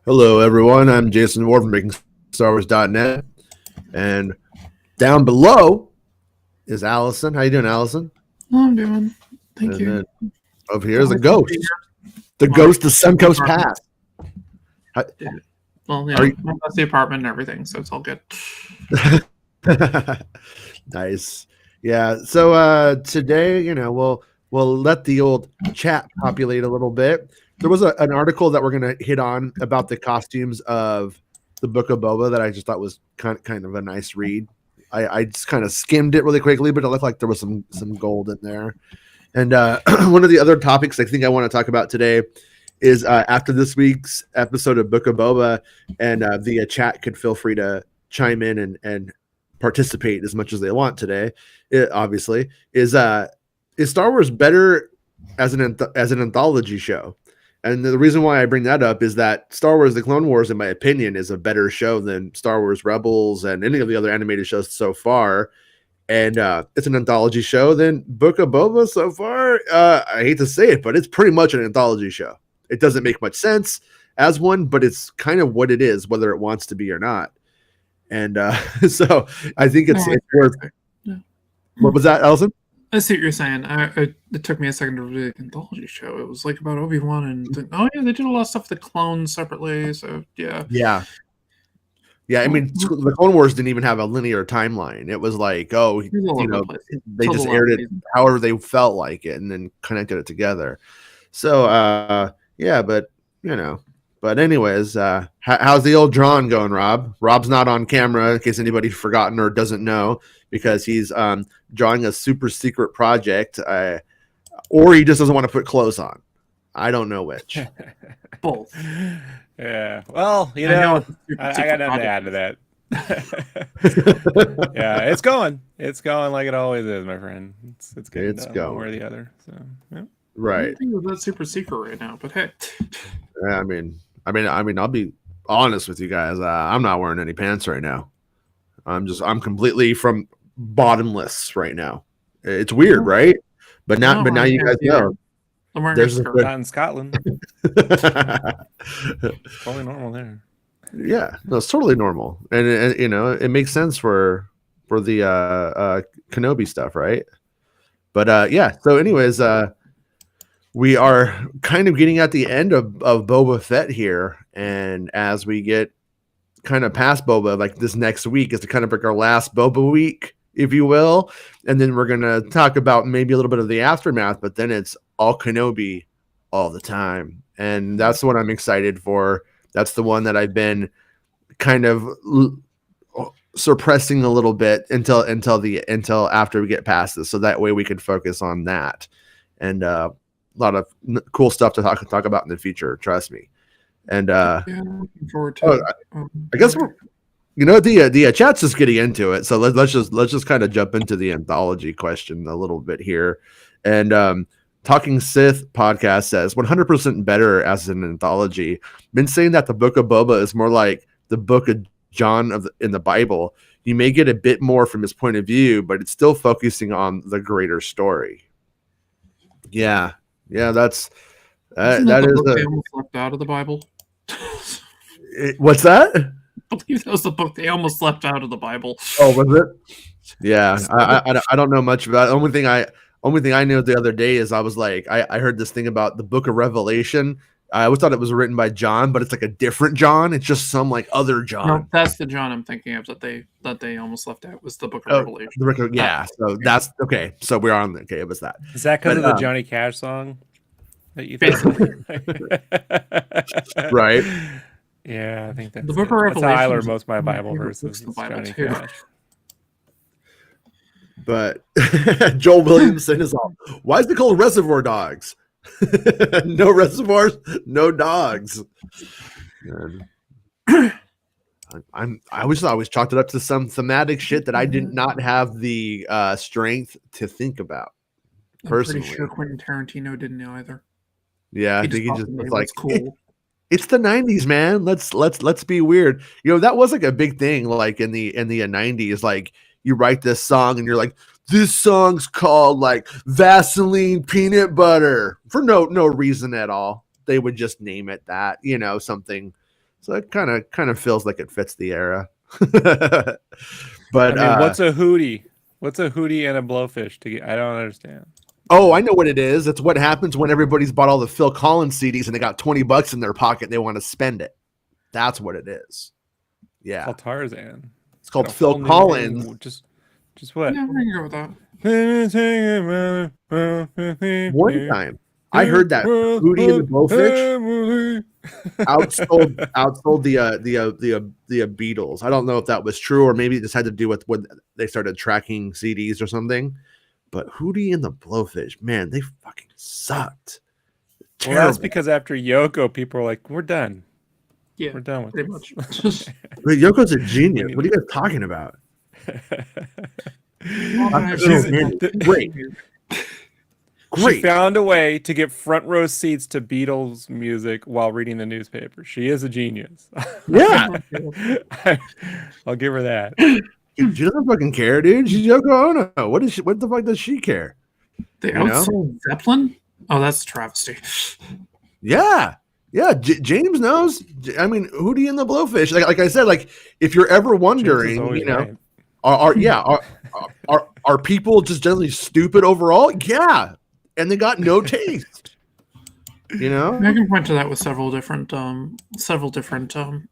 Hello, everyone. I'm Jason Ward from MakingStarWars.net. And down below is Allison. How you doing, Allison? Oh, I'm doing. Thank you. Then over here is the ghost. The ghost of Suncoast Pass. Yeah. Well, yeah, that's the apartment and everything, so it's all good. Nice. Yeah. So today, we'll let the old chat populate a little bit. There was an article that we're going to hit on about the costumes of the Book of Boba that I just thought was kind of a nice read. I just kind of skimmed it really quickly, but it looked like there was some gold in there. And one of the other topics I think I want to talk about today is after this week's episode of Book of Boba, and the chat could feel free to chime in and participate as much as they want today. Obviously, is Star Wars better as an anthology show? And the reason why I bring that up is that Star Wars: The Clone Wars, in my opinion, is a better show than Star Wars Rebels and any of the other animated shows so far. And it's an anthology show. Then Book of Boba so far, I hate to say it, but it's pretty much an anthology show. It doesn't make much sense as one, but it's kind of what it is, whether it wants to be or not. And so I think it's worth. Yeah. What was that, Allison? I see what you're saying. It took me a second to read the anthology show. It was like about Obi-Wan and they did a lot of stuff with the clones separately. So yeah. I mean, the Clone Wars didn't even have a linear timeline. It was like, they just aired it however they felt like it, and then connected it together. So but anyways, how's the old drawn going, Rob? Rob's not on camera in case anybody's forgotten or doesn't know, because he's drawing a super secret project, or he just doesn't want to put clothes on. I don't know which. Both. Yeah. Well, I got nothing to add to that. Yeah, it's going. It's going like it always is, my friend. It's good. It's going one way or the other. So yeah. Right. I don't think that's super secret right now, but hey. I mean, I'll be honest with you guys. I'm not wearing any pants right now. I'm completely from bottomless right now. It's weird, right? But now you guys know. I'm wearing a skirt. Not in Scotland. It's totally normal there. Yeah, no, it's totally normal, and it makes sense for the Kenobi stuff, right? But So, anyways, we are kind of getting at the end of Boba Fett here, and as we get kind of past Boba, like this next week is to kind of like our last Boba week, if you will, and then we're gonna talk about maybe a little bit of the aftermath, but then it's all Kenobi all the time, and that's what I'm excited for. That's the one that I've been kind of suppressing a little bit until after we get past this, so that way we can focus on that, and a lot of cool stuff to talk about in the future. Trust me. And looking forward to it. I guess the chat's just getting into it, so let's just kind of jump into the anthology question a little bit here. And Talking Sith podcast says 100% better as an anthology. Been saying that the Book of Boba is more like the Book of John in the Bible. You may get a bit more from his point of view, but it's still focusing on the greater story. Yeah, that's that is they almost left out of the Bible. What's that? I believe that was the book they almost left out of the Bible. Oh, was it? Yeah, I don't know much about it. Only thing I knew the other day is I was like, I heard this thing about the Book of Revelation. I always thought it was written by John, but it's like a different John. It's just some like other John. No, that's the John I'm thinking of that they almost left out was the Book of Revelation. That's okay. So we're on. Okay, it was that. Is that because of the Johnny Cash song that you think? Right. Yeah, I think that's the Book of Revelation. That's how I learn most of my Bible verses. Johnny Cash. But Joel Williamson is all. Why is it called Reservoir Dogs? No reservoirs, no dogs. I always chalked it up to some thematic shit that I did not have the strength to think about. Personally, I'm pretty sure Quentin Tarantino didn't know either. Yeah, I think he just was like, cool. It's the 90s, man. Let's be weird. That was like a big thing, like in the 90s. Like you write this song and you're like, this song's called like Vaseline Peanut Butter for no reason at all. They would just name it that, something So it kind of feels like it fits the era. But I mean, what's a hootie? What's a hootie and a blowfish? I don't understand. Oh, I know what it is. It's what happens when everybody's bought all the Phil Collins CDs and they got $20 in their pocket. And they want to spend it. That's what it is. Yeah. It's called Tarzan. It's called Phil Collins. Just what? Yeah, I can go with that. One time, I heard that Hootie and the Blowfish outsold the Beatles. I don't know if that was true or maybe it just had to do with when they started tracking CDs or something. But Hootie and the Blowfish, man, they fucking sucked. Well, that's because after Yoko, people were like, "We're done. Yeah, we're done with pretty this." much. But Yoko's a genius. What are you guys talking about? Great. She found a way to get front row seats to Beatles music while reading the newspaper. She is a genius. Yeah. I'll give her that. She doesn't fucking care, dude. She's Yoko Ono. What the fuck does she care? They outsold Zeppelin? Oh, that's a travesty. Yeah. Yeah. James knows. I mean, Hootie and the Blowfish. Like I said, like if you're ever wondering, right. Are people just generally stupid overall? Yeah. And they got no taste. I can point to that with several different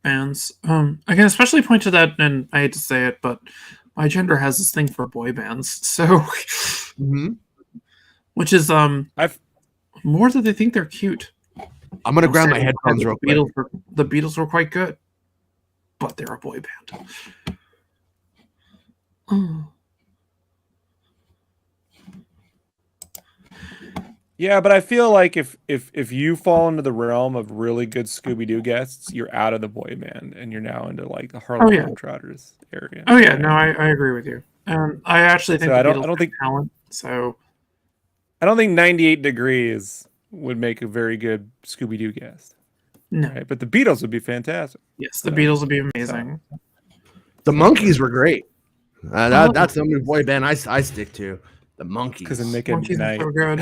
bands. I can especially point to that, and I hate to say it, but my gender has this thing for boy bands. So, which is more that they think they're cute. I'm gonna grab my headphones real quick. The Beatles were quite good, but they're a boy band. Yeah, but I feel like if you fall into the realm of really good Scooby-Doo guests, you're out of the boy band and you're now into like the Harlem Globetrotters area. Oh yeah, no, I agree with you. I actually think I don't think talent. So I don't think 98 Degrees would make a very good Scooby-Doo guest. No, right? But the Beatles would be fantastic. Yes, the Beatles would be amazing. The Monkees were great. That's the only boy band I stick to. The Monkees. Because they make it night. So good.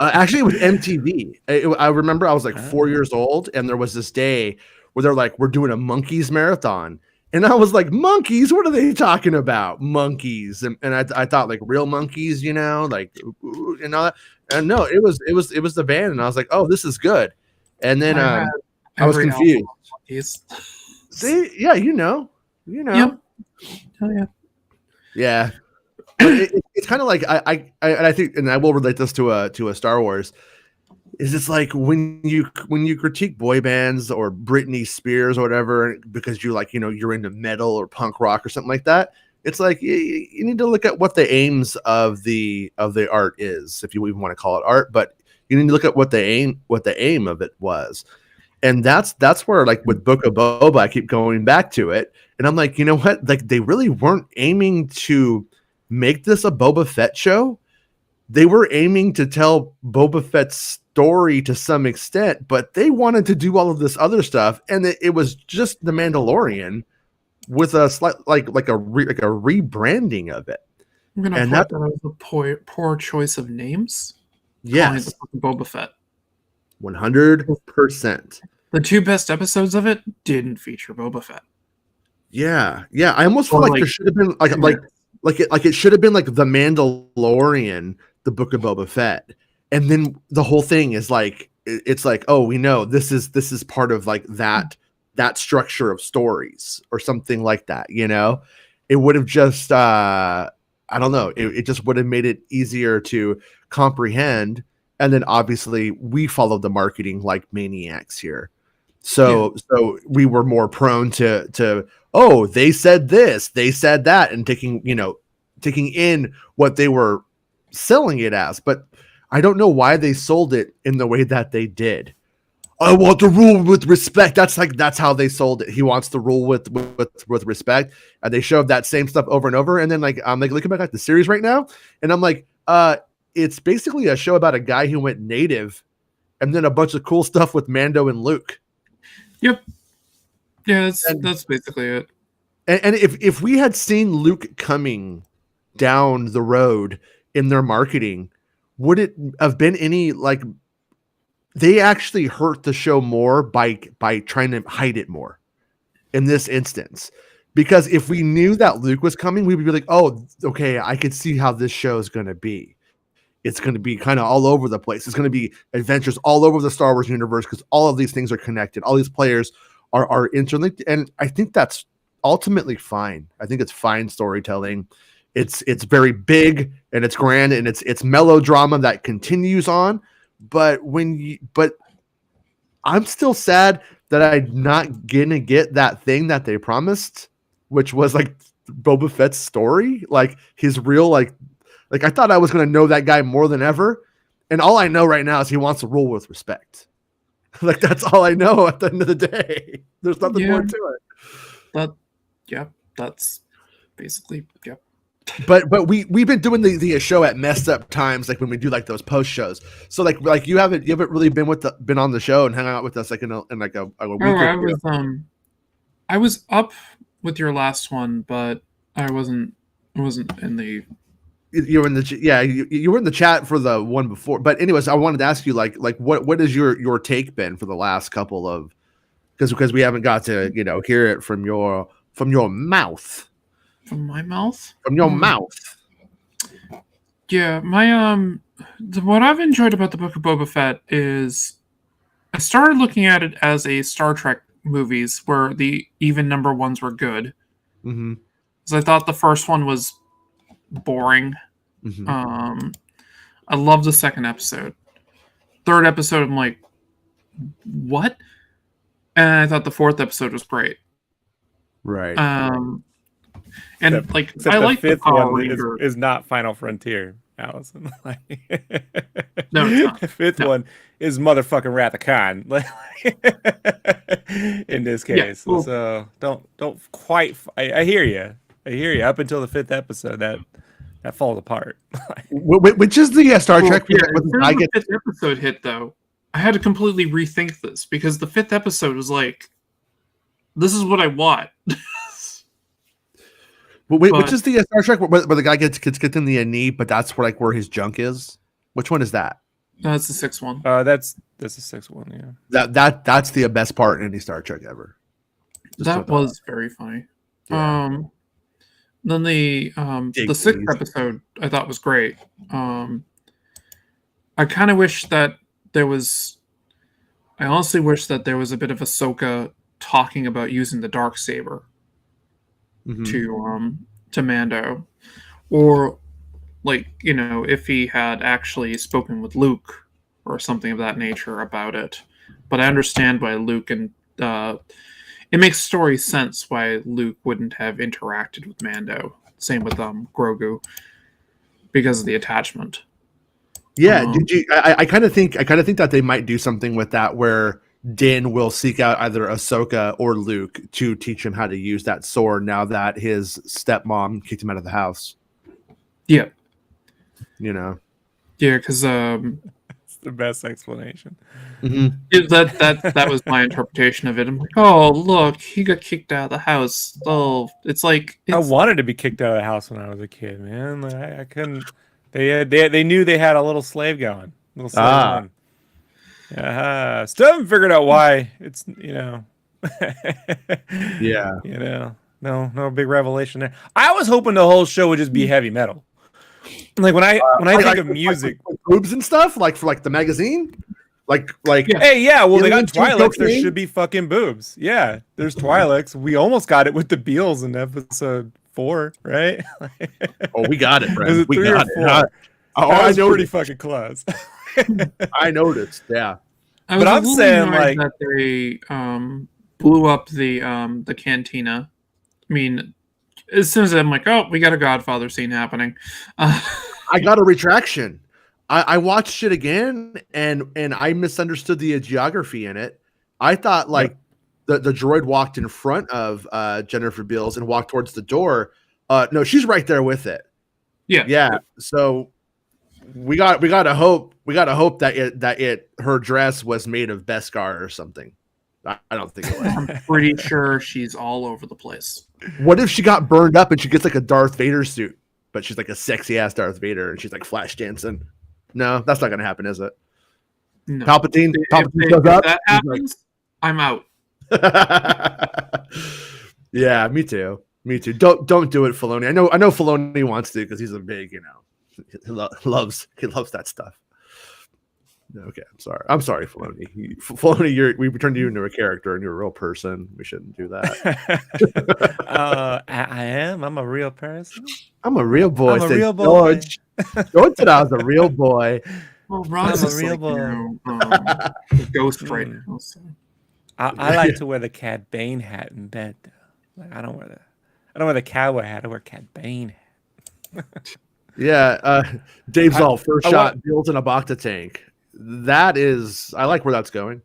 Actually, with MTV, I remember I was like 4 years old, and there was this day where they're like, "We're doing a Monkees marathon," and I was like, "Monkeys? What are they talking about? Monkeys?" And I thought like real monkeys, like and all that. And no, it was the band, and I was like, "Oh, this is good." And then I was confused. See, yeah, you know. Yep. Oh yeah. Yeah. It's kind of like I think, and I will relate this to a Star Wars. Is it's like when you critique boy bands or Britney Spears or whatever because you like you're into metal or punk rock or something like that. It's like you need to look at what the aims of the art is, if you even want to call it art. But you need to look at what the aim of it was, and that's where like with Book of Boba, I keep going back to it, and I'm like, you know what? Like they really weren't aiming to make this a Boba Fett show. They were aiming to tell Boba Fett's story to some extent, but they wanted to do all of this other stuff, and it was just the Mandalorian with a slight like a rebranding of it. I'm gonna put that as a poor choice of names. Yes, Boba Fett. 100%. The two best episodes of it didn't feature Boba Fett. Yeah. I almost feel like there should have been like it should have been like the Mandalorian, the Book of Boba Fett, and then the whole thing is like it's like, oh, we know this is part of like that structure of stories or something like that. It would have just I don't know, it just would have made it easier to comprehend. And then obviously we followed the marketing like maniacs here, so we were more prone to oh, they said this, they said that, and taking in what they were selling it as. But I don't know why they sold it in the way that they did. I want to rule with respect. That's how they sold it. He wants to rule with respect, and they showed that same stuff over and over. And then I'm like looking back at the series right now, and I'm like, it's basically a show about a guy who went native, and then a bunch of cool stuff with Mando and Luke. Yep. Yeah, that's basically it. And if we had seen Luke coming down the road in their marketing, would it have been any like they actually hurt the show more by trying to hide it more in this instance. Because if we knew that Luke was coming, we would be like, oh, okay, I could see how this show is going to be. It's going to be kind of all over the place. It's going to be adventures all over the Star Wars universe because all of these things are connected. All these players are interlinked. And I think that's ultimately fine. I think it's fine storytelling. It's very big and it's grand and it's melodrama that continues on. But I'm still sad that I'm not gonna get that thing that they promised, which was like Boba Fett's story, like his real like I thought I was gonna know that guy more than ever, and all I know right now is he wants to rule with respect. Like that's all I know at the end of the day. There's nothing more to it. That's basically But we've been doing the show at messed up times, like when we do like those post shows. So like you haven't really been on the show and hung out with us like in a week. I was up with your last one, but I wasn't in the. You were in the you were in the chat for the one before. But anyways, I wanted to ask you like what has your take been for the last couple of because we haven't got to hear it from your mouth. From my mouth? From your mouth. Yeah, my what I've enjoyed about the Book of Boba Fett is I started looking at it as a Star Trek movies where the even number ones were good. Mm-hmm. Because I thought the first one was boring. Mm-hmm. I love the second episode. Third episode, I'm like, what? And I thought the fourth episode was great. Right. And except, like except I like the fifth the Power one Ranger. is not Final Frontier, Allison. No, it's not. The fifth one is motherfucking Wrath of Khan. In this case, well, so don't quite. I hear you. I hear you. Up until the fifth episode, that falls apart. Which is the Star Trek? Yeah, the fifth episode hit though. I had to completely rethink this because the fifth episode was like, this is what I want. Which is the Star Trek where the guy gets in the knee, but that's where his junk is? Which one is that? That's the sixth one. That's the sixth one. Yeah. That's the best part in any Star Trek ever. That was very funny. Yeah. Then the sixth episode I thought was great. I kind of wish that there was. I honestly wish that there was a bit of Ahsoka talking about using the Darksaber. Mm-hmm. To Mando, or if he had actually spoken with Luke or something of that nature about it. But I understand why Luke and it makes story sense why Luke wouldn't have interacted with Mando. Same with Grogu because of the attachment. Yeah, I kind of think that they might do something with that where Din will seek out either Ahsoka or Luke to teach him how to use that sword now that his stepmom kicked him out of the house. Yeah. Yeah, because it's the best explanation. Mm-hmm. That was my interpretation of it. I'm like, oh, look, he got kicked out of the house. Oh, it's like... I wanted to be kicked out of the house when I was a kid, man. I couldn't... They knew they had a little slave going. Still haven't figured out why. It's yeah. No big revelation there. I was hoping the whole show would just be heavy metal. Like when I think of music, like boobs and stuff, like for the magazine, like hey, yeah. Well, they got Twi'leks. There should be fucking boobs. Yeah, there's Twi'leks. We almost got it with the Beals in episode 4, right? Oh, we got it, Brad. We got it. I know, pretty fucking close. I noticed, yeah. But I'm saying that they blew up the cantina. I mean, as soon as I'm like, oh, we got a Godfather scene happening. I got a retraction. I watched it again and I misunderstood the geography in it. I thought the droid walked in front of Jennifer Beals and walked towards the door. No, she's right there with it. Yeah. So we got to hope that her dress was made of Beskar or something. I don't think it was. I'm pretty sure she's all over the place. What if she got burned up and she gets like a Darth Vader suit, but she's like a sexy ass Darth Vader and she's like flash dancing? No, that's not gonna happen, is it? No. Palpatine If shows up. that happens, I'm out. Yeah, me too. Me too. Don't do it, Filoni. I know Filoni wants to because he's a big, he loves that stuff. Okay, I'm sorry, Filoni. Filoni, we turned you into a character and you're a real person. We shouldn't do that. I am. I'm a real person. I'm a real boy. I'm a real boy. George said I was a real boy. Well, Rob's I'm a real boy. Ghost right now. So. I like to wear the Cad Bane hat in bed. Though. Like, I don't wear the cowboy hat. I wear Cad Bane hat. Yeah, Dave's all first shot builds in a Bacta tank. That is, I like where that's going.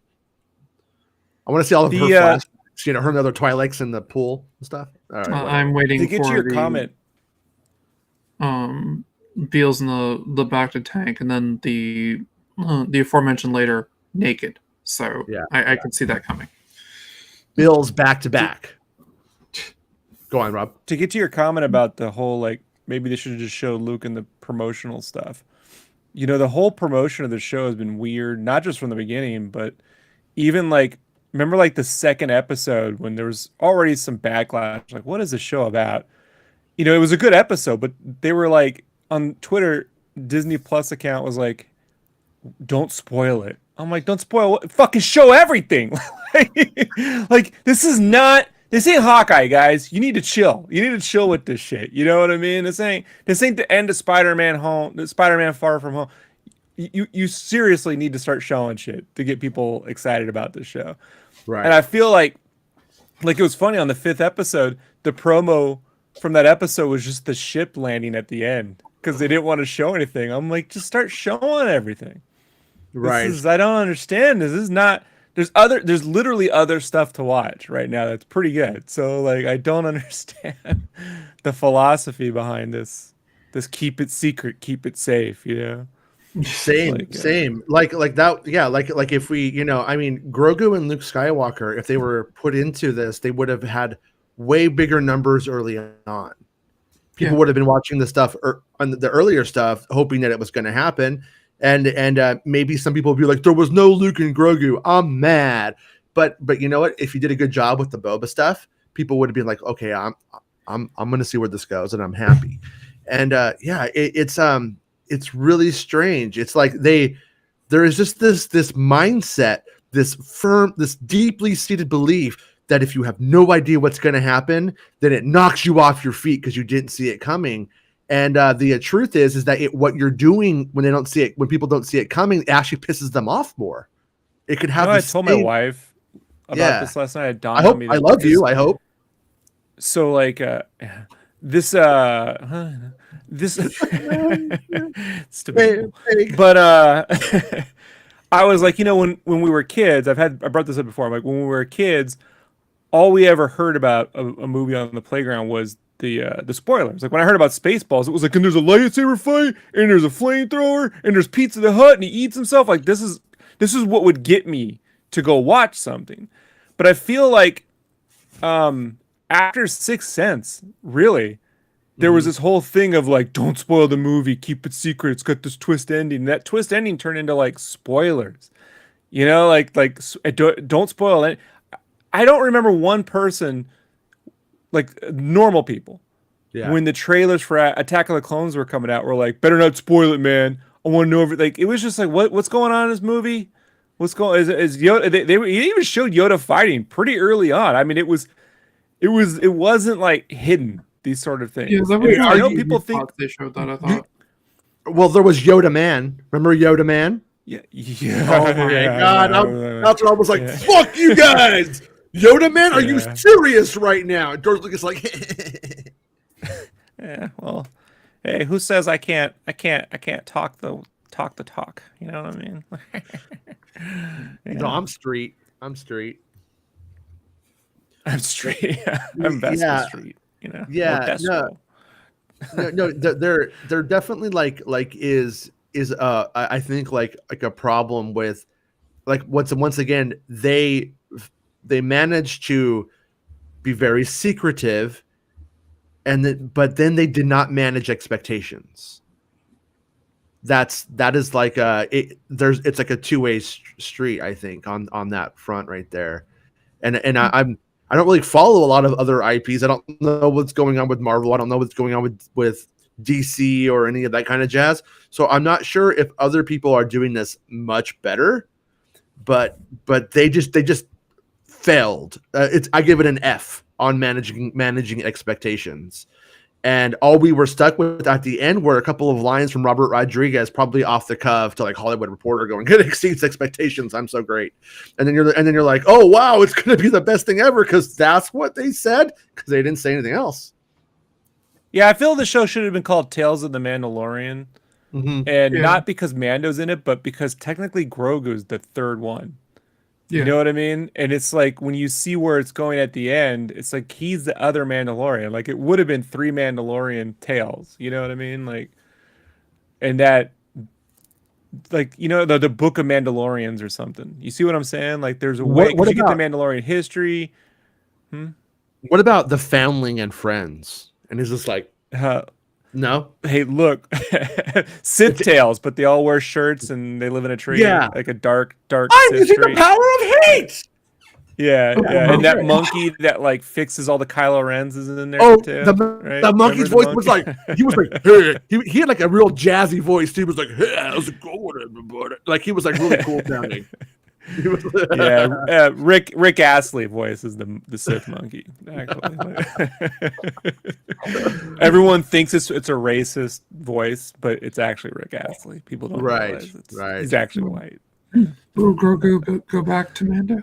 I want to see all of her flashbacks, her and the other Twi'leks in the pool and stuff. All right, I'm waiting to get for your comment. Beals in the Bacta tank, and then the aforementioned later naked. So yeah, I can see that coming. Beals back to back. Go on, Rob. To get to your comment about the whole maybe they should have just showed Luke in the promotional stuff. The whole promotion of the show has been weird, not just from the beginning, but even remember the second episode when there was already some backlash. Like, what is the show about? It was a good episode, but they were on Twitter, Disney Plus account was like, don't spoil it. I'm like, don't spoil what? Fucking show everything. This ain't Hawkeye, guys. You need to chill. You need to chill with this shit. You know what I mean? This ain't the end of Spider-Man Far From Home. You seriously need to start showing shit to get people excited about this show. Right. And I feel like it was funny on the 5th episode, the promo from that episode was just the ship landing at the end because they didn't want to show anything. I'm like, just start showing everything. Right. I don't understand. This is not. There's literally other stuff to watch right now that's pretty good. So I don't understand the philosophy behind this keep it secret, keep it safe, Same. Like that, yeah, like if we, Grogu and Luke Skywalker, if they were put into this, they would have had way bigger numbers early on. People would have been watching the stuff on the earlier stuff, hoping that it was going to happen. And maybe some people would be like, there was no Luke and Grogu. I'm mad. But you know what? If you did a good job with the Boba stuff, people would have been like, okay, I'm going to see where this goes, and I'm happy. And it's really strange. It's like there is just this mindset, this deeply seated belief that if you have no idea what's going to happen, then it knocks you off your feet because you didn't see it coming. And the truth is that what you're doing when people don't see it coming, it actually pisses them off more. It could have. I told my wife about this last night. I love you. I hope. So this it's debatable. But I was like, when we were kids, I brought this up before. I'm like, when we were kids, all we ever heard about a movie on the playground was the spoilers. Like when I heard about Spaceballs, it was like, and there's a lightsaber fight, and there's a flamethrower, and there's Pizza the Hut, and he eats himself. Like this is what would get me to go watch something. But I feel like after Sixth Sense, really, there was this whole thing of don't spoil the movie, keep it secret. It's got this twist ending. And that twist ending turned into spoilers. Don't spoil it. I don't remember one person. Normal people, when the trailers for Attack of the Clones were coming out, were like, better not spoil it, man. I want to know everything. It was just what's going on in this movie? What's going? Is Yoda? They even showed Yoda fighting pretty early on. I mean, it wasn't hidden. These sort of things. Yeah, I know people think they showed that. I thought. Well, there was Yoda Man. Remember Yoda Man? Yeah. Oh my God! That's what I was like. Fuck you guys. Yoda Man, are you serious right now? And George Lucas yeah, well, hey, who says I can't talk the talk? You know what I mean? No, I'm street. I'm street. I'm best street. Yeah. No. They're definitely is I think a problem with once again they managed to be very secretive, but then they did not manage expectations. that is like it's like a two-way street, I think, on that front right there. And I don't really follow a lot of other IPs. I don't know what's going on with Marvel. I don't know what's going on with DC or any of that kind of jazz. So I'm not sure if other people are doing this much better, but they just failed. I give it an F on managing expectations. And all we were stuck with at the end were a couple of lines from Robert Rodriguez, probably off the cuff, to like Hollywood Reporter, going, "It exceeds expectations. I'm so great." And then you're like, "Oh wow, it's going to be the best thing ever," because that's what they said, because they didn't say anything else. Yeah, I feel the show should have been called Tales of the Mandalorian, and not because Mando's in it, but because technically Grogu's the third one. You know what I mean? And it's like when you see where it's going at the end, it's like he's the other Mandalorian. Like it would have been 3 Mandalorian tales. You know what I mean? Like, and that, like, you know, the Book of Mandalorians or something. You see what I'm saying? Like there's a way, because you get the Mandalorian history. What about the Foundling and Friends? And it's just like, no. Hey, look, Sith tales, but they all wear shirts and they live in a tree. Yeah, like a dark I'm Sith using tree. the power of hate. Yeah, and that monkey that like fixes all the Kylo Rens is in there too. Right? The monkey's voice was like, he was like, hey. He had like a real jazzy voice. He was like, "Hey, how's it going, everybody?" Like he was like really cool sounding. Rick Astley voice is the Sith monkey. Actually, everyone thinks it's a racist voice, but it's actually Rick Astley. People don't realize he's actually white. Will Grogu go back to Mando?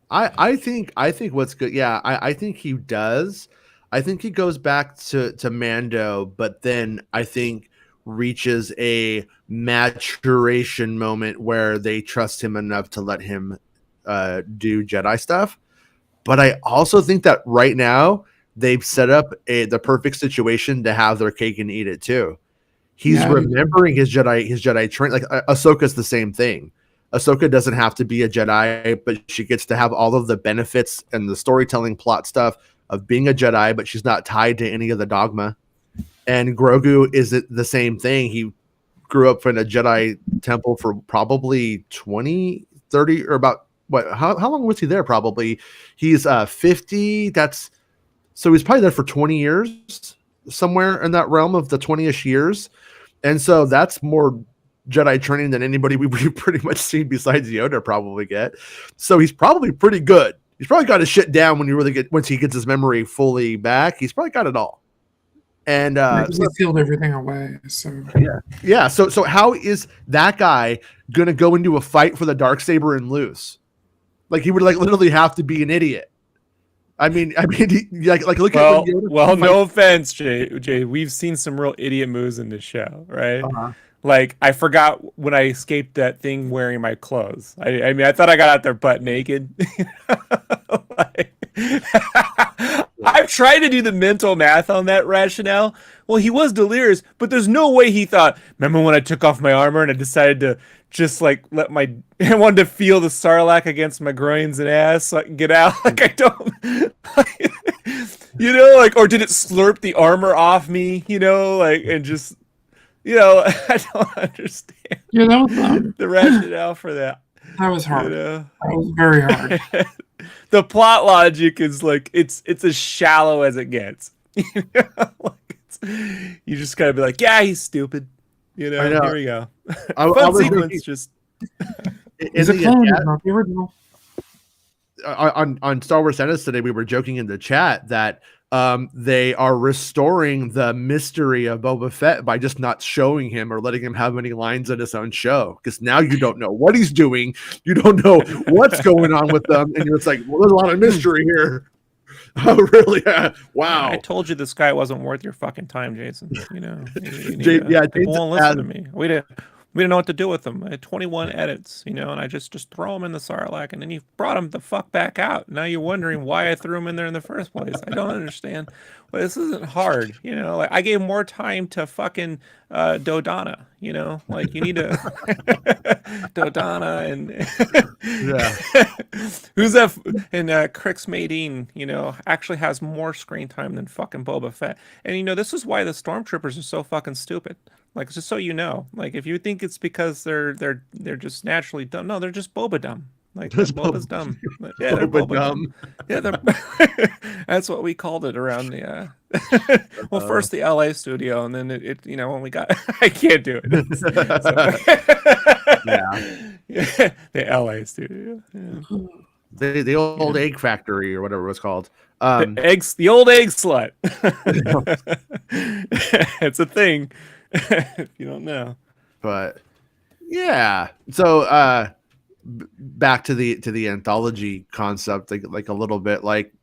I think what's good. Yeah, I think he does. I think he goes back to Mando, but then I think reaches a maturation moment where they trust him enough to let him do Jedi stuff. But I also think that right now they've set up the perfect situation to have their cake and eat it too. He's remembering his Jedi training. Like Ahsoka's the same thing. Ahsoka doesn't have to be a Jedi, but she gets to have all of the benefits and the storytelling plot stuff of being a Jedi, but she's not tied to any of the dogma. And Grogu is the same thing. He grew up in a Jedi temple for probably 20, 30, or about what? How long was he there? Probably he's 50. So he's probably there for 20 years, somewhere in that realm of the 20-ish years. And so that's more Jedi training than anybody we've pretty much seen besides Yoda probably get. So he's probably pretty good. He's probably got his shit down once he gets his memory fully back. He's probably got it all. And he sealed everything away. So yeah. So how is that guy gonna go into a fight for the Darksaber and lose? Like he would like literally have to be an idiot. I mean, look at. Well, no offense, Jay. We've seen some real idiot moves in this show, right? Uh-huh. Like I forgot when I escaped that thing wearing my clothes. I mean, I thought I got out there butt naked. I've tried to do the mental math on that rationale. Well, he was delirious, but there's no way he thought, remember when I took off my armor and I decided to just like I wanted to feel the Sarlacc against my groins and ass so I can get out. Like I don't, like, or did it slurp the armor off me, and just, I don't understand. Yeah, that was the rationale for that. That was hard. That was very hard. The plot logic is like it's as shallow as it gets. You just gotta be like, yeah, he's stupid. I know. Here we go. Fun sequence. Just is a clone, not the original. On Star Wars Tennis today, we were joking in the chat that they are restoring the mystery of Boba Fett by just not showing him or letting him have any lines in his own show. Because now you don't know what he's doing. You don't know what's going on with them. And you're just like, well, there's a lot of mystery here. Oh, really? Wow. I told you this guy wasn't worth your fucking time, Jason. People Jason won't listen to me. We didn't know what to do with them. I had 21 edits, and I just throw them in the Sarlacc, and then you brought them the fuck back out. Now you're wondering why I threw them in there in the first place. I don't understand. Well, this isn't hard, Like I gave more time to fucking Dodonna, Like you need to Dodonna and who's that? And Crix Madine, actually has more screen time than fucking Boba Fett. And this is why the Stormtroopers are so fucking stupid. Like, just so you know, like if you think it's because they're just naturally dumb, no, they're just Boba dumb. Like Boba's dumb. Yeah, they're Boba dumb. Yeah, that's what we called it around the. Well, first the LA studio, and then it when we got, I can't do it. Yeah, the LA studio. Yeah. The old egg factory or whatever it was called. The old egg slut. It's a thing. If you don't know, but yeah, so back to the anthology concept, like a little bit, like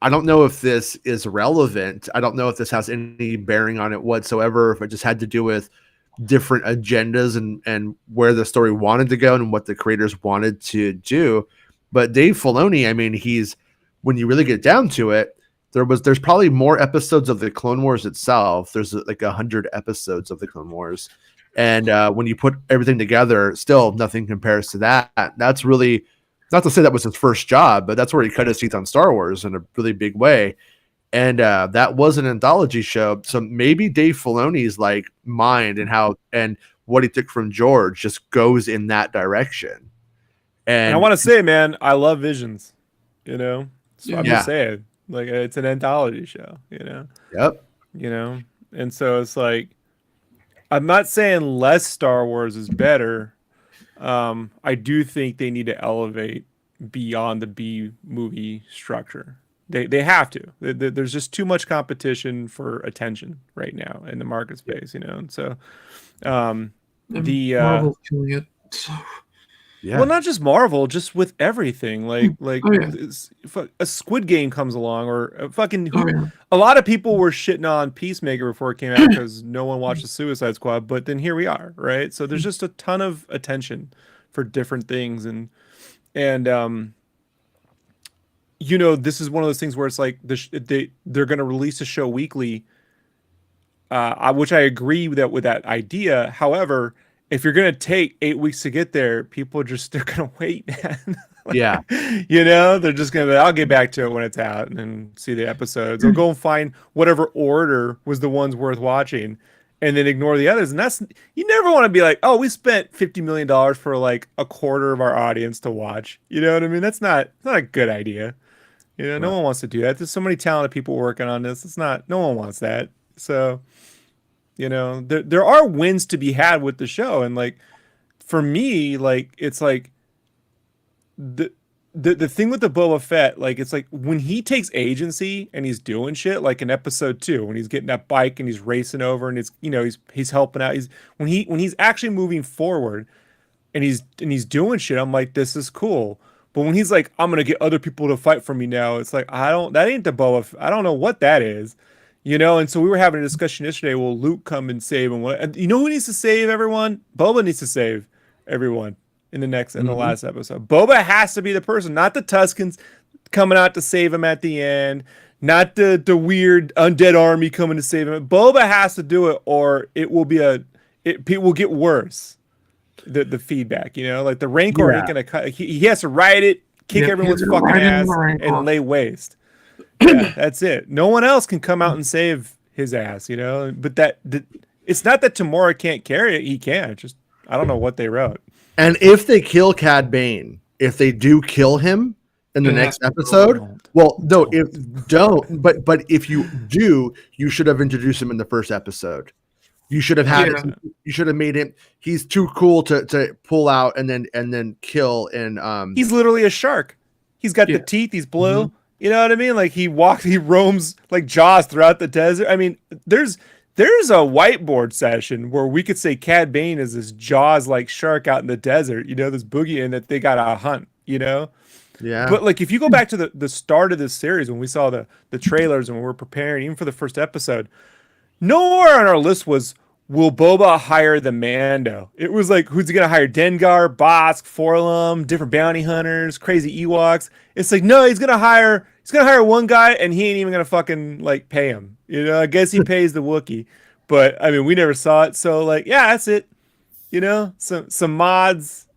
I don't know if this is relevant. I don't know if this has any bearing on it whatsoever. If it just had to do with different agendas and where the story wanted to go and what the creators wanted to do. But Dave Filoni, I mean, when you really get down to it, there's probably more episodes of the Clone Wars itself. There's like 100 episodes of the Clone Wars. And when you put everything together, still nothing compares to that. That's really, not to say that was his first job, but that's where he cut his teeth on Star Wars in a really big way. And that was an anthology show. So maybe Dave Filoni's like mind and what he took from George just goes in that direction. And I want to say, man, I love Visions. So I'm just saying. Like it's an anthology show, Yep. And so it's like, I'm not saying less Star Wars is better. I do think they need to elevate beyond the B movie structure. They have to. There's just too much competition for attention right now in the market space, And so, Marvel's killing it. So. Yeah. Well, not just Marvel, just with everything. A Squid Game comes along, or a lot of people were shitting on Peacemaker before it came out because no one watched the Suicide Squad. But then here we are, right? So there's just a ton of attention for different things, and this is one of those things where it's like they're going to release a show weekly, which I agree with that idea. However, if you're going to take 8 weeks to get there, they're going to wait. Yeah. They're just going to, I'll get back to it when it's out and then see the episodes. They'll go and find whatever order was the ones worth watching and then ignore the others. And you never want to be like, oh, we spent $50 million for like a quarter of our audience to watch. You know what I mean? That's not a good idea. No one wants to do that. There's so many talented people working on this. No one wants that. So, there are wins to be had with the show. And like, for me, like, it's like the thing with the Boba Fett, like, it's like when he takes agency and he's doing shit, like in episode 2, when he's getting that bike and he's racing over and it's, he's helping out. When he's actually moving forward and he's doing shit, I'm like, this is cool. But when he's like, I'm going to get other people to fight for me now, it's like, that ain't the Boba Fett. I don't know what that is. And so we were having a discussion yesterday. Will Luke come and save him? And who needs to save everyone? Boba needs to save everyone in the last episode. Boba has to be the person, not the Tuskens coming out to save him at the end, not the weird undead army coming to save him. Boba has to do it, or it will get worse. The feedback, like the Rancor ain't gonna cut. He has to ride it, kick everyone's fucking ass, and lay waste. Yeah, that's it. No one else can come out and save his ass, But it's not that Tamora can't carry it; he can. Just I don't know what they wrote. And if they kill Cad Bane, if they do kill him in the next episode, But if you do, you should have introduced him in the first episode. You should have had it. You should have made him. He's too cool to pull out and then kill. And he's literally a shark. He's got the teeth. He's blue. Mm-hmm. You know what I mean? Like he roams like Jaws throughout the desert. I mean, there's a whiteboard session where we could say Cad Bane is this Jaws like shark out in the desert. This boogie, and that they got to hunt. Yeah. But like if you go back to the start of this series when we saw the trailers and when we were preparing even for the first episode, nowhere on our list was will Boba hire the Mando? It was like, who's he gonna hire? Dengar, Bosk, Forlum, different bounty hunters, crazy Ewoks. It's like, no, he's gonna hire one guy, and he ain't even gonna fucking like pay him. You know, I guess he pays the Wookiee, but I mean, we never saw it, so like, yeah, that's it. You know, some mods,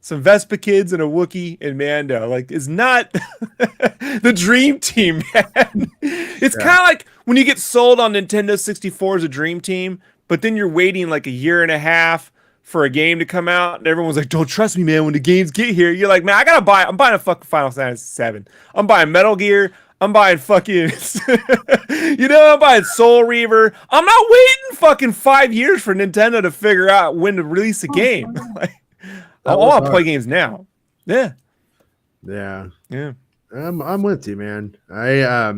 some Vespa kids, and a Wookiee and Mando. Like, it's not the dream team, man. It's kind of like when you get sold on Nintendo 64 as a dream team, but then you're waiting like a year and a half for a game to come out, and everyone's like, "Don't trust me, man. When the games get here," you're like, "Man, I'm buying a fucking Final Fantasy VII. I'm buying Metal Gear. I'm buying fucking, I'm buying Soul Reaver. I'm not waiting fucking 5 years for Nintendo to figure out when to release a game. Like, I want to play games now." Yeah. I'm with you, man. I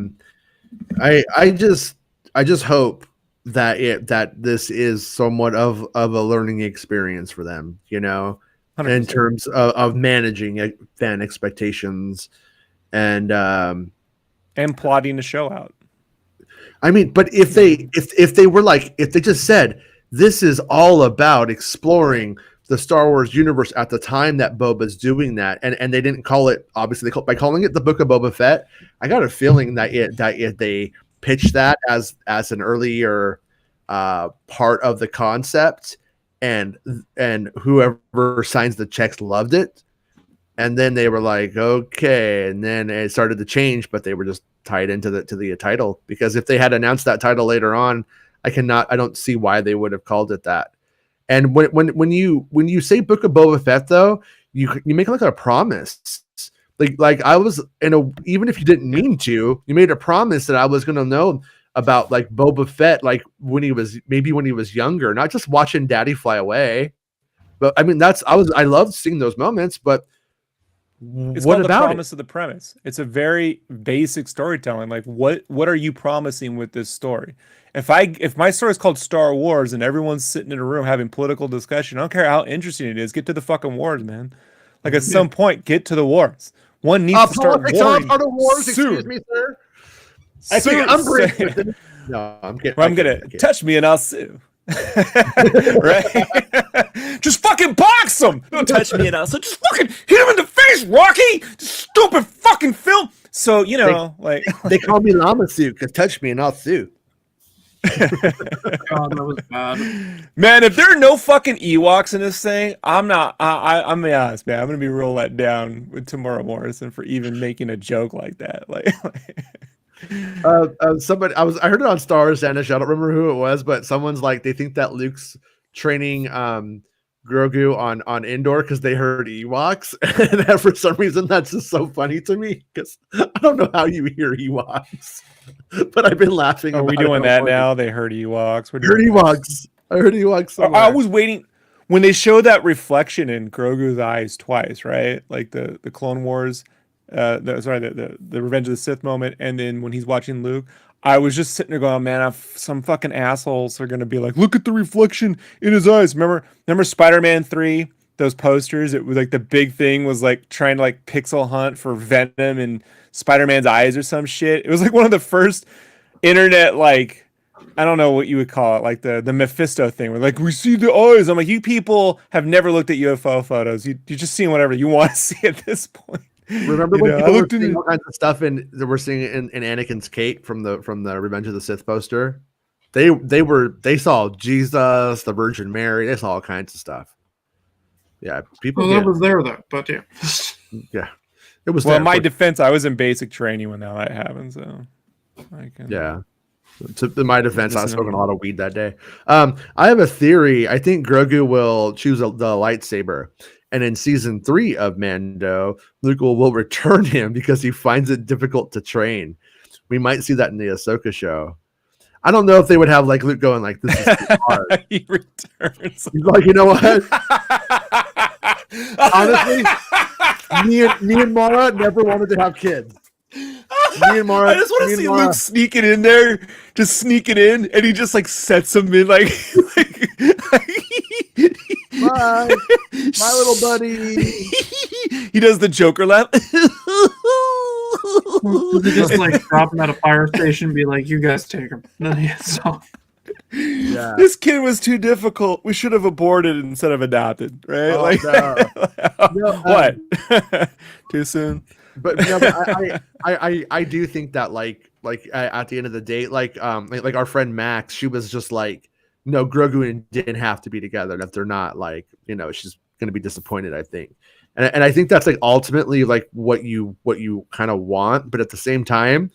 just hope that this is somewhat of a learning experience for them, 100%. In terms of managing fan expectations and plotting the show out. I mean, but if they were like, if they just said this is all about exploring the Star Wars universe at the time that Boba's doing that, and they didn't call it, obviously by calling it the Book of Boba Fett, I got a feeling that if they pitched that as an earlier part of the concept, and whoever signs the checks loved it, and then they were like, okay, and then it started to change, but they were just tied into the title, because if they had announced that title later on, I don't see why they would have called it that. And when you say Book of Boba Fett, though, you make like a promise. Like I was even if you didn't mean to, you made a promise that I was going to know about like Boba Fett, like when he was younger, not just watching Daddy fly away. But I mean, I loved seeing those moments, but it's what called about the promise of the premise? It's a very basic storytelling. Like, what are you promising with this story? If my story is called Star Wars and everyone's sitting in a room having political discussion, I don't care how interesting it is. Get to the fucking wars, man. Like, at some point, get to the wars. One needs to start warring. Part of wars, excuse me, sir. I think I'm breaking. No, I'm kidding. I'm gonna touch me and I'll sue. Right? Just fucking box him. Don't touch me and I'll sue. Just fucking hit him in the face, Rocky. Stupid fucking film. So they call me Llama Sue because touch me and I'll sue. God, that was bad. Man, if there are no fucking Ewoks in this thing, I'm gonna be honest, man. I'm gonna be real let down with Tamora Morrison for even making a joke like that. Somebody, I heard it on Star Wars Danish. I don't remember who it was, but someone's like, they think that Luke's training Grogu on Endor because they heard Ewoks, and for some reason that's just so funny to me because I don't know how you hear Ewoks, but I've been laughing. Are we doing that now? They heard Ewoks. I heard Ewoks. Somewhere. I was waiting when they showed that reflection in Grogu's eyes twice, right? Like the Clone Wars. The Revenge of the Sith moment, and then when he's watching Luke, I was just sitting there going, man, some fucking assholes are gonna be like, look at the reflection in his eyes. Remember Spider-Man 3, those posters? It was like the big thing was like trying to like pixel hunt for Venom in Spider-Man's eyes or some shit. It was like one of the first internet, like, I don't know what you would call it, like the Mephisto thing, where like, we see the eyes. I'm like, you people have never looked at UFO photos. You're just seeing whatever you want to see at this point. Remember when people were seeing all kinds of stuff that we're seeing in Anakin's cape from the Revenge of the Sith poster? They saw Jesus, the Virgin Mary, they saw all kinds of stuff. Yeah, people. Well, that was there though, but yeah, yeah, it was. Well, in my defense, I was in basic training when that happened, so I can. Yeah. In my defense, I was smoking a lot of weed that day. I have a theory. I think Grogu will choose the lightsaber. And in season 3 of Mando, Luke will return him because he finds it difficult to train. We might see that in the Ahsoka show. I don't know if they would have like Luke going like, "This is too hard." He returns. He's like, you know what? Honestly, me and Mara never wanted to have kids. Me and Mara, I just want to see Luke sneaking in there, just sneaking in, and he just like sets him in like Bye, my little buddy. He does the Joker laugh. just like drop him at a fire station, and be like, "You guys take him." So Yeah. This kid was too difficult. We should have aborted instead of adopted, right? Oh, like, no. what? Too soon? But no, but I do think that at the end of the day, like our friend Max, she was just like, no, Grogu and Din have to be together, and if they're not, like, she's gonna be disappointed, I think. And I think that's like ultimately like what you kind of want, but at the same time,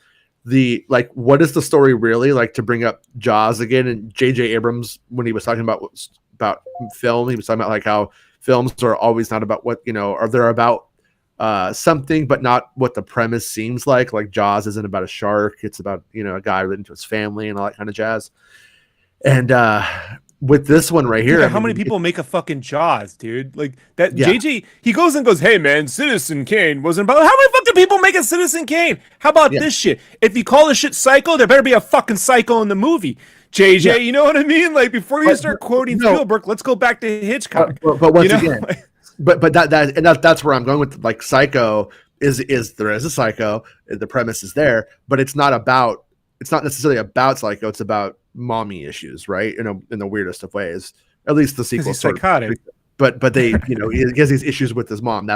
what is the story really, like, to bring up Jaws again? And J.J. Abrams, when he was talking about film, he was talking about like how films are always not about what, or they're about something, but not what the premise seems like. Like Jaws isn't about a shark; it's about a guy relating to his family and all that kind of jazz. And with this one right here, Dude, how many people make a fucking Jaws, dude? Like that. Yeah. JJ, he goes and goes, "Hey man, Citizen Kane wasn't about." How many fucking people make a Citizen Kane? How about this shit? If you call this shit Psycho, there better be a fucking Psycho in the movie. JJ, you know what I mean? Like, before you start quoting Spielberg, let's go back to Hitchcock. But once again, but that's where I'm going with, like, Psycho is there is a Psycho, the premise is there, but it's not necessarily about Psycho, it's about mommy issues, right? In the weirdest of ways. At least the sequel. He's psychotic. But they, he has these issues with his mom.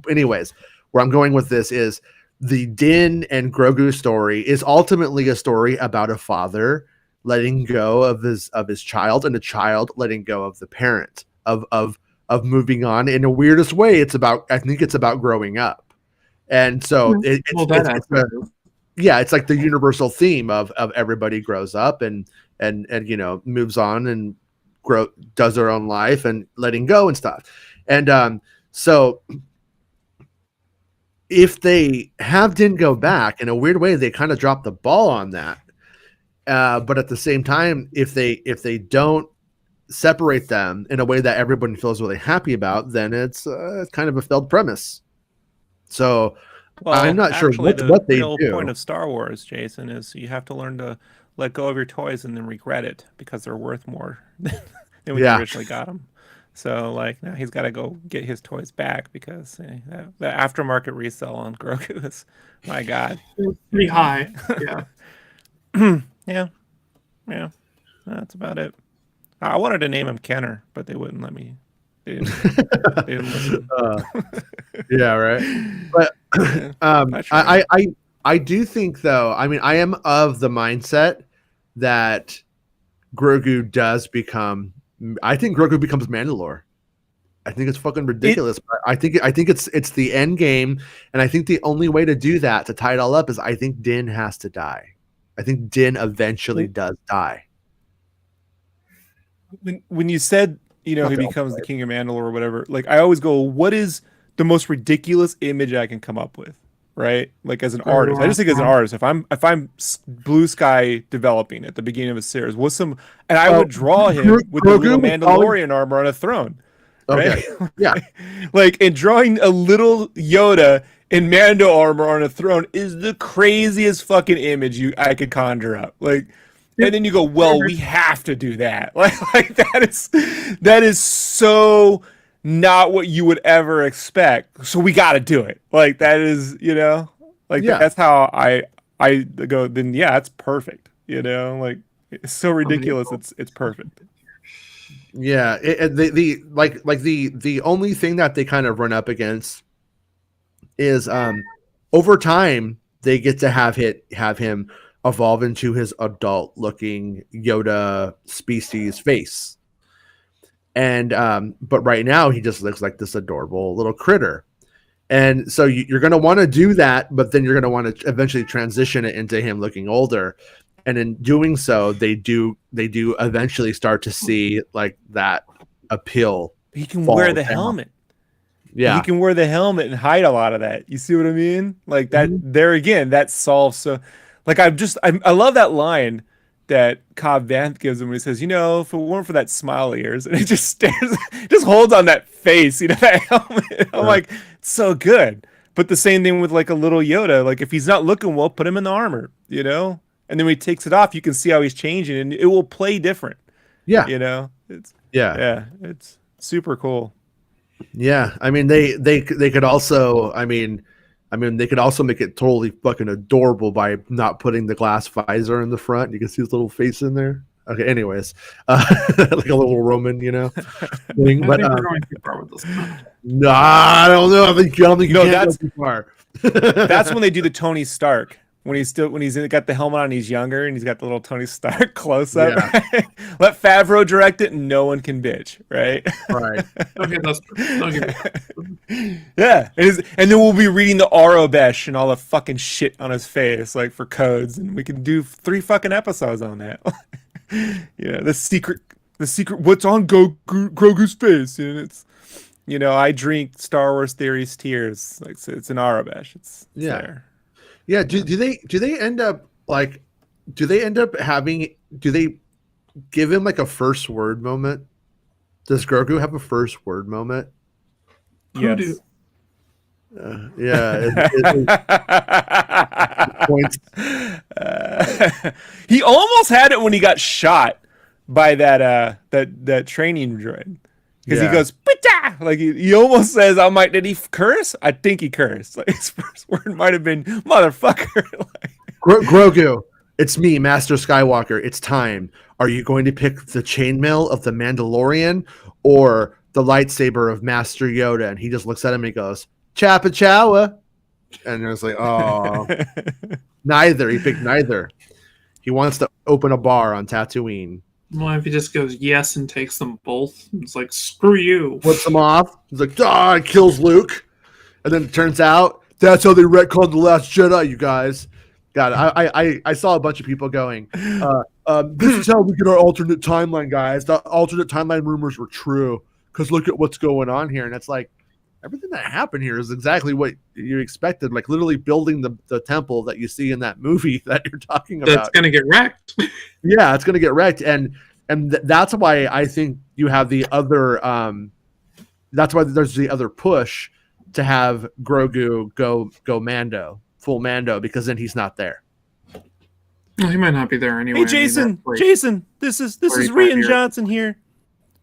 Anyways, where I'm going with this is the Din and Grogu story is ultimately a story about a father letting go of his child, and a child letting go of the parent, of moving on. In the weirdest way, I think it's about growing up. And so it's like the universal theme of everybody grows up and moves on and does their own life and letting go and stuff. And so if they didn't go back, in a weird way, they kind of dropped the ball on that. But at the same time, if they don't separate them in a way that everybody feels really happy about, then it's kind of a failed premise. So I'm not sure what they do. The real point of Star Wars, Jason, is you have to learn to let go of your toys and then regret it because they're worth more than when you originally got them. So, like, now he's got to go get his toys back because the aftermarket resale on Grogu is, my God, pretty high. Yeah. yeah. That's about it. I wanted to name him Kenner, but they wouldn't let me. They didn't listen. Yeah, right. But I do think, though, I mean, I am of the mindset that Grogu does become. I think Grogu becomes Mandalore. I think it's fucking ridiculous. I think it's the end game, and I think the only way to do that, to tie it all up, is I think Din has to die. I think Din eventually does die. When you said, he becomes the King of Mandalore or whatever, like, I always go, what is the most ridiculous image I can come up with, right? Like, as an artist, I just think as an artist, if I'm Blue Sky developing at the beginning of a series, and I would draw him with the little Mandalorian armor on a throne, right? Okay. Yeah. And drawing a little Yoda in Mando armor on a throne is the craziest fucking image I could conjure up. Like, and then you go, well, we have to do that. Like that is so not what you would ever expect. So we got to do it. Like, that is, that's how I go. Then it's perfect. Like, it's so ridiculous. It's perfect. Yeah. The only thing that they kind of run up against is over time they get to have him evolve into his adult looking Yoda species face. And but right now he just looks like this adorable little critter. And so you're going to want to do that, but then you're going to want to eventually transition it into him looking older. And in doing so, they do eventually start to see, like, that appeal. He can wear the helmet. Yeah, he can wear the helmet and hide a lot of that. You see what I mean? Like that. There again, that solves. So, like, I love that line that Cobb Vanth gives him when he says, if it weren't for that smile of yours, and he just stares, just holds on that face, that helmet. I'm like, it's so good. But the same thing with, like, a little Yoda. Like, if he's not looking well, put him in the armor, and then when he takes it off, you can see how he's changing, and it will play different. Yeah. It's super cool. Yeah. I mean, they could also, they could also make it totally fucking adorable by not putting the glass visor in the front. You can see his little face in there. Okay. Anyways, like a little Roman, you know. Thing. I But think we're going too far with this. nah, I don't know. I don't think you No, can that's- go too far. That's when they do the Tony Stark. When he's got the helmet on, he's younger, and he's got the little Tony Stark close up. Yeah. Right? Let Favreau direct it, and no one can bitch, right? Right. Okay, that's true. I'll give you that. Yeah, and then we'll be reading the Aurobesh and all the fucking shit on his face, like for codes, and we can do 3 fucking episodes on that. Yeah, the secret, what's on Grogu's face, and it's, I drink Star Wars theories tears, like it's an Aurobesh. It's there. Yeah. Do they end up like? Do they end up having? Do they give him like a first word moment? Does Grogu have a first word moment? Yes. Yeah. Points. He almost had it when he got shot by that training droid, because he goes "Pita!" Like he almost says, "I might." Did he curse? I think he cursed. Like his first word might have been "motherfucker." Like, Grogu, it's me, Master Skywalker. It's time. Are you going to pick the chainmail of the Mandalorian or the lightsaber of Master Yoda? And he just looks at him and goes, "Chappa Chowa." And it was like, oh, neither. He picked neither. He wants to open a bar on Tatooine. Well, if he just goes yes and takes them both, it's like, screw you. Puts him off. He's like, and kills Luke. And then it turns out that's how they retconned The Last Jedi, you guys. God, I saw a bunch of people going, this is how we get our alternate timeline, guys. The alternate timeline rumors were true because look at what's going on here. And it's like, everything that happened here is exactly what you expected, like literally building the temple that you see in that movie that you're talking about. That's going to get wrecked. Yeah, it's going to get wrecked. And that's why I think you have the other, that's why there's the other push to have Grogu go Mando, full Mando, because then he's not there. Well, he might not be there anyway. Hey, Jason, Jason, this is Rian Johnson here.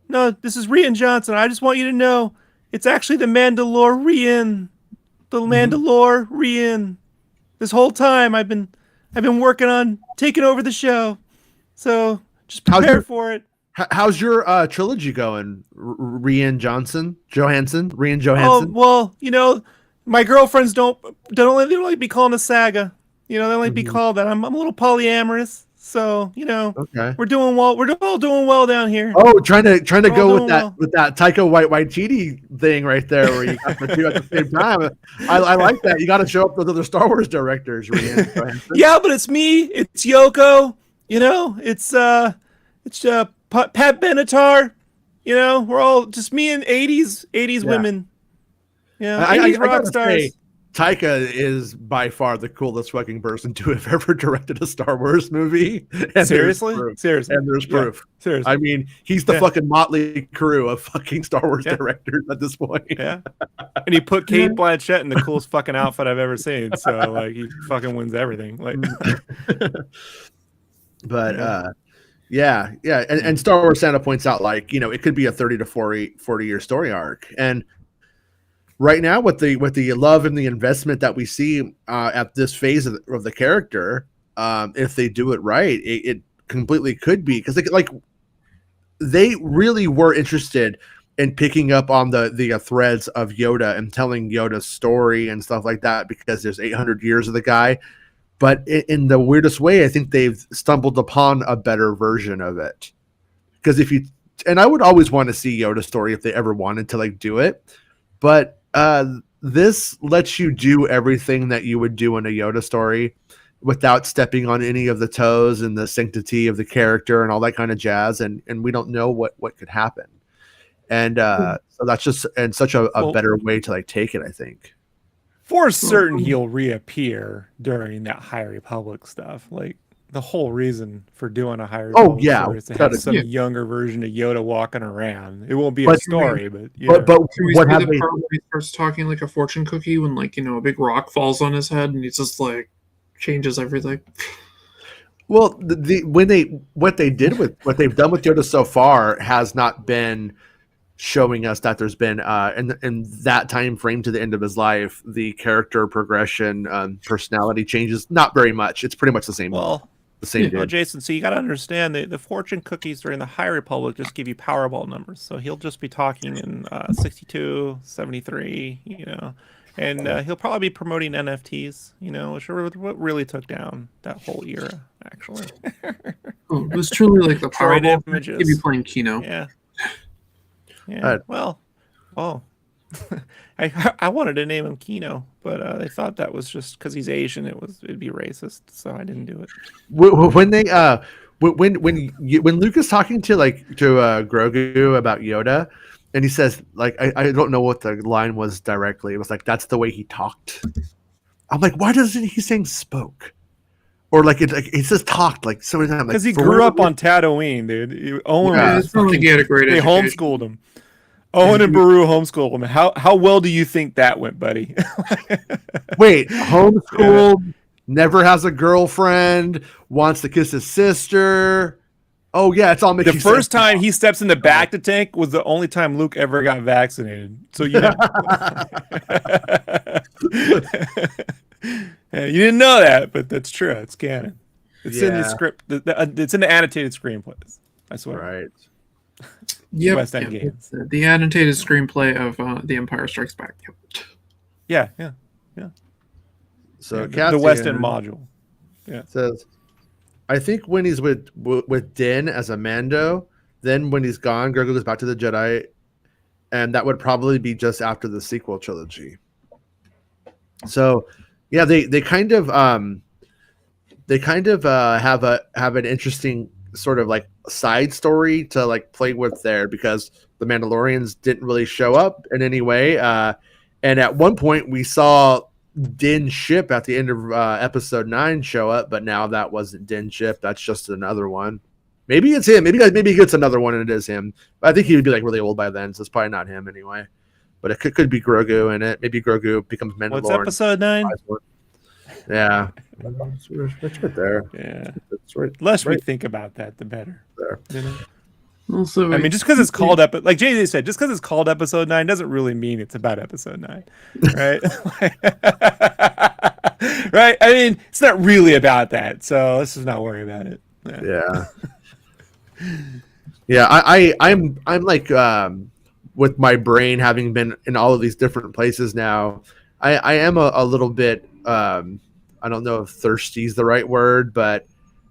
No, this is Rian Johnson. I just want you to know it's actually the Mandalorian. The Mandalorian. This whole time I've been working on taking over the show. So just prepare for it. How's your trilogy going, Rian Johansson? Oh, well, my girlfriends don't like be calling a saga. They like be called that. I'm a little polyamorous, so okay. We're doing well. We're all doing well down here. Oh, trying to go with that Taika Waititi thing right there, where you got the two at the same time. I like that. You got to show up with other Star Wars directors, Rian Johansson. Yeah, but it's me. It's Yoko. It's Pat Benatar. We're all just me and 80s women. Yeah, 80s rock stars. Say, Taika is by far the coolest fucking person to have ever directed a Star Wars movie. And Seriously? And there's proof. Yeah. Seriously. I mean, he's the fucking motley crew of fucking Star Wars directors at this point. Yeah. And he put Kate Blanchett in the coolest fucking outfit I've ever seen. So like he fucking wins everything. Like But yeah. And Star Wars Santa points out, like, it could be a 30 to 40 year story arc. And right now, with the love and the investment that we see at this phase of the character, if they do it right, it completely could be, because they really were interested in picking up on the threads of Yoda and telling Yoda's story and stuff like that, because there's 800 years of the guy. But in the weirdest way, I think they've stumbled upon a better version of it. Because and I would always want to see Yoda's story if they ever wanted to do it, but this lets you do everything that you would do in a Yoda story without stepping on any of the toes and the sanctity of the character and all that kind of jazz. And we don't know what could happen. And so that's just such a better way to take it, I think. For certain, he'll reappear during that High Republic stuff. Like the whole reason for doing a High Republic story is to have some younger version of Yoda walking around. It won't be a story, but what have they? Part where he starts talking like a fortune cookie when a big rock falls on his head and he's just changes everything. Well, what they've done with Yoda so far has not been showing us that there's been in that time frame to the end of his life, the character progression, personality changes not very much. It's pretty much the same. Well, the same No, dude. Jason, so you got to understand that the fortune cookies during the High Republic just give you Powerball numbers. So he'll just be talking in 62, 73, and he'll probably be promoting NFTs, which are what really took down that whole era, actually. Oh, it was truly like the Droid Powerball. images. He'd be playing Kino. Yeah. Well, I wanted to name him Kino, but they thought that was just because he's Asian. It'd be racist, so I didn't do it. When they when Luke is talking to Grogu about Yoda, and he says like I don't know what the line was directly. It was like that's the way he talked. I'm like, why doesn't he saying spoke? Or he says talked like so many times. Because he grew up on Tatooine, dude. Owen It's not like he had a great they education. homeschooled him. Owen and Baru homeschooled him. How well do you think that went, buddy? Wait, homeschooled, never has a girlfriend, wants to kiss his sister. Oh yeah, it's all making The first time he steps in the back to tank was the only time Luke ever got vaccinated. So you know. Yeah, you didn't know that, but that's true. It's canon. It's in the script. It's in the annotated screenplays. I swear. Right. Yep. West End Games. The annotated screenplay of The Empire Strikes Back. Yeah. So the West End module. Yeah. Says, I think when he's with Din as a Mando, then when he's gone, Grogu goes back to the Jedi, and that would probably be just after the sequel trilogy. So, yeah, they kind of have an interesting sort of like side story to like play with there because the Mandalorians didn't really show up in any way. And at one point we saw Din's ship at the end of episode 9 show up, but now that wasn't Din's ship. That's just another one. Maybe it's him. Maybe he gets another one and it is him. But I think he would be like really old by then, so it's probably not him anyway. But it could be Grogu in it. Maybe Grogu becomes Mandalorian. What's episode 9? Yeah. It's right there. Yeah. It's right. The less we think about that, the better. There. Also, I mean, just because it's called like Jay said, just because it's called episode 9 doesn't really mean it's about episode 9, right? Right? I mean, it's not really about that, so let's just not worry about it. Yeah. I'm like with my brain having been in all of these different places now, I am a little bit I don't know if thirsty is the right word, but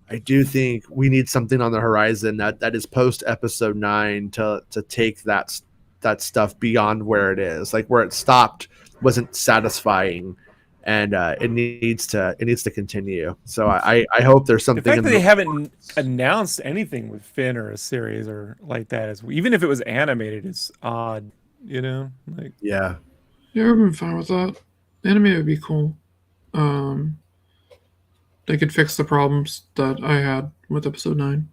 I do think we need something on the horizon that is post episode 9 to take that stuff beyond where it is. Like where it stopped wasn't satisfying, and it needs to continue. So I hope there's something. The fact that they haven't announced anything with Finn or a series or like that is, even if it was animated, is odd. Like yeah, I've been fine with that. Anime would be cool. They could fix the problems that I had with episode 9,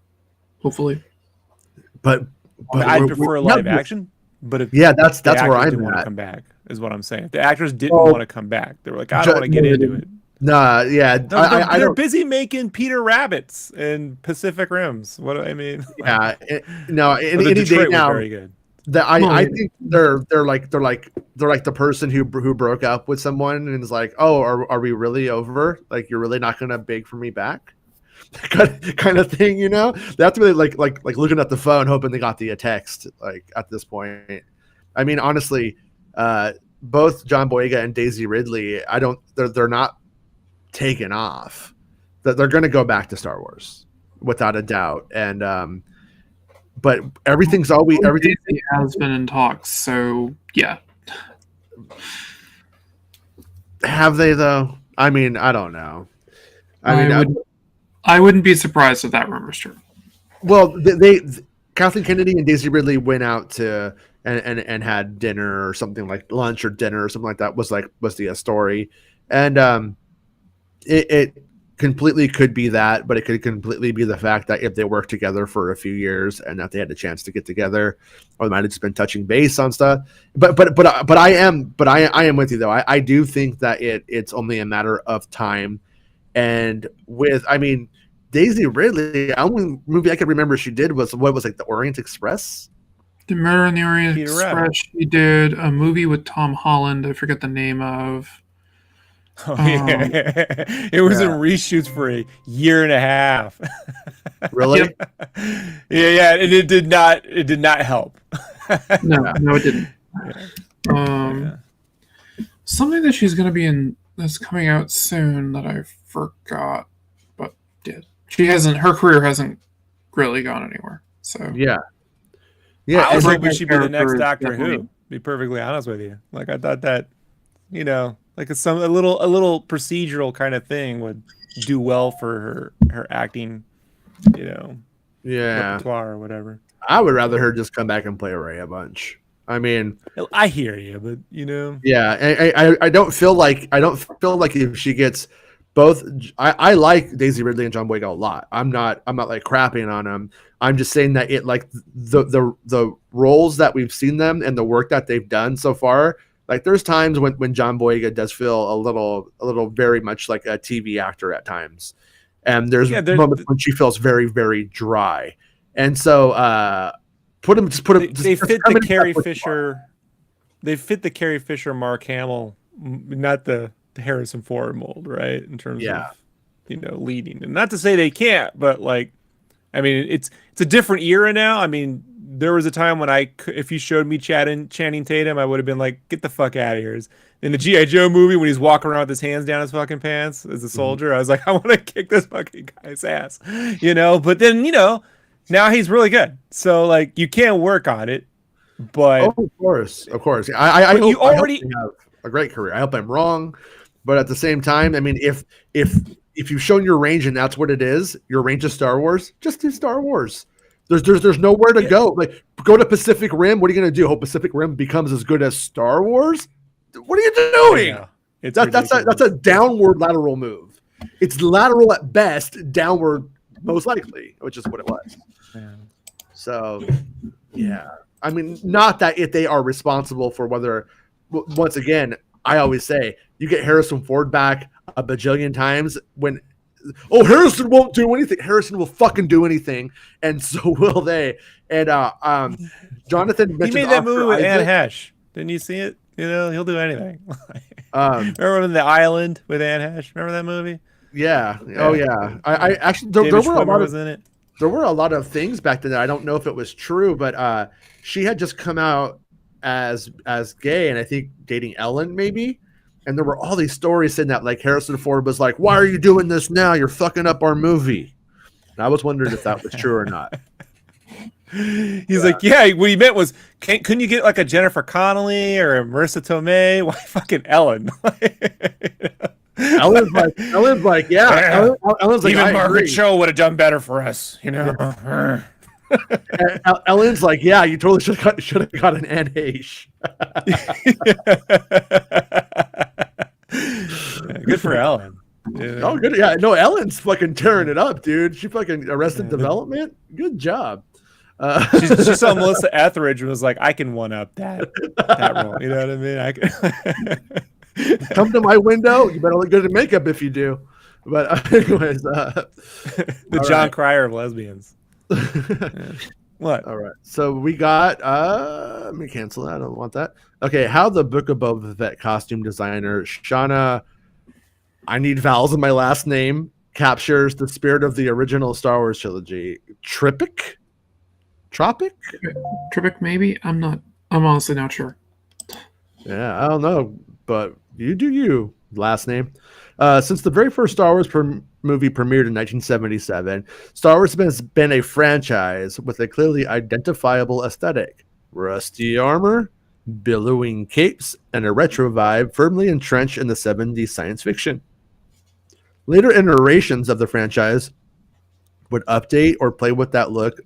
hopefully. But I'd prefer live action. But if that's where I'm didn't want to at. come back, is what I'm saying. If the actors didn't want to come back, they were like, I don't want to get into it. Nah, yeah, they're busy making Peter Rabbits and Pacific Rims. What do I mean? Yeah, any the day Detroit now. Was very good. I think they're like the person who broke up with someone and is like, oh, are we really over? Like you're really not gonna beg for me back, kind of thing, They have to be like looking at the phone hoping they got the text. Like at this point, I mean, honestly, both John Boyega and Daisy Ridley, they're not taken off. That they're gonna go back to Star Wars without a doubt, and but everything has been in talks, so yeah. Have they though? I mean, I don't know. I wouldn't be surprised if that rumor's true. Well, Kathleen Kennedy and Daisy Ridley went out to and had dinner or something like lunch or dinner or something like that was the story, and it completely could be that, but it could completely be the fact that if they worked together for a few years and that they had a chance to get together, or they might have just been touching base on stuff. But I am with you though. I do think that it's only a matter of time. And Daisy Ridley, the only movie I can remember she did was like The Orient Express. The Murder on the Orient Express. She did a movie with Tom Holland. I forget the name of. Oh yeah, it was in Yeah. reshoots for a year and a half. Really? Yep. Yeah, and it did not help. No, it didn't. Yeah. Something that she's going to be in that's coming out soon that I forgot, but did. Her career hasn't really gone anywhere. So Yeah. Yeah. I was and- hoping she'd be the next character is Doctor Who. definitely- Be perfectly honest with you. Like I thought that, like a little procedural kind of thing would do well for her acting, yeah. repertoire or whatever. I would rather her just come back and play Ray a bunch. I mean, I hear you, but yeah, I don't feel like if she gets both. I like Daisy Ridley and John Boyega a lot. I'm not like crapping on them. I'm just saying that it like the roles that we've seen them and the work that they've done so far. Like there's times when John Boyega does feel a little very much like a TV actor at times, and there's moments when she feels very very dry, and so put him. They fit the Carrie Fisher. They fit the Carrie Fisher, Mark Hamill, not the Harrison Ford mold, right? In terms of leading, and not to say they can't, but like, I mean, it's a different era now. I mean, there was a time when if you showed me Channing Tatum, I would have been like, get the fuck out of here. In the G.I. Joe movie, when he's walking around with his hands down his fucking pants as a soldier, I was like, I want to kick this fucking guy's ass, But then, now he's really good. So like, you can work on it, but of course. I hope, you already have a great career. I hope I'm wrong, but at the same time, I mean, if you've shown your range and that's what it is, your range is Star Wars, just do Star Wars. There's nowhere to go. Like, go to Pacific Rim. What are you going to do? Hope Pacific Rim becomes as good as Star Wars? What are you doing? That's a downward lateral move. It's lateral at best, downward most likely, which is what it was. Yeah. So, yeah. I mean, not that if they are responsible for whether. Once again, I always say you get Harrison Ford back a bajillion times when. Oh, Harrison won't do anything. Harrison will fucking do anything, and so will they. And Jonathan mentioned he made that movie with Anne Hesh. Didn't you see it? He'll do anything. Remember in The Island with Anne Hesh? Remember that movie? Yeah. Oh yeah. I actually there were a lot of in it. There were a lot of things back then that I don't know if it was true, but she had just come out as gay, and I think dating Ellen maybe. And there were all these stories saying that like Harrison Ford was like, "Why are you doing this now? You're fucking up our movie." And I was wondering if that was true or not. He's like, yeah. What he meant was, couldn't you get like a Jennifer Connelly or a Marissa Tomei? Why fucking Ellen? Ellen's like, yeah. Ellen's like, even Margaret Cho would have done better for us, Yeah. Ellen's like, yeah, you totally should have got an NH. Good for Ellen. Oh, good. Yeah, no, Ellen's fucking tearing it up, dude. She fucking Arrested Development. Good job. She saw Melissa Etheridge and was like, I can one up that role. You know what I mean? I can come to my window. You better look good in makeup if you do. But anyways, the John Cryer of lesbians. What? All right. So we got let me cancel that. I don't want that. Okay, how the Book of Boba Fett costume designer Shauna, I need vowels in my last name, captures the spirit of the original Star Wars trilogy. Tropic maybe. I'm honestly not sure. Yeah, I don't know, but you do you. Last name. Since the very first Star Wars movie premiered in 1977, Star Wars has been a franchise with a clearly identifiable aesthetic. Rusty armor, billowing capes, and a retro vibe firmly entrenched in the 70s science fiction. Later iterations of the franchise would update or play with that look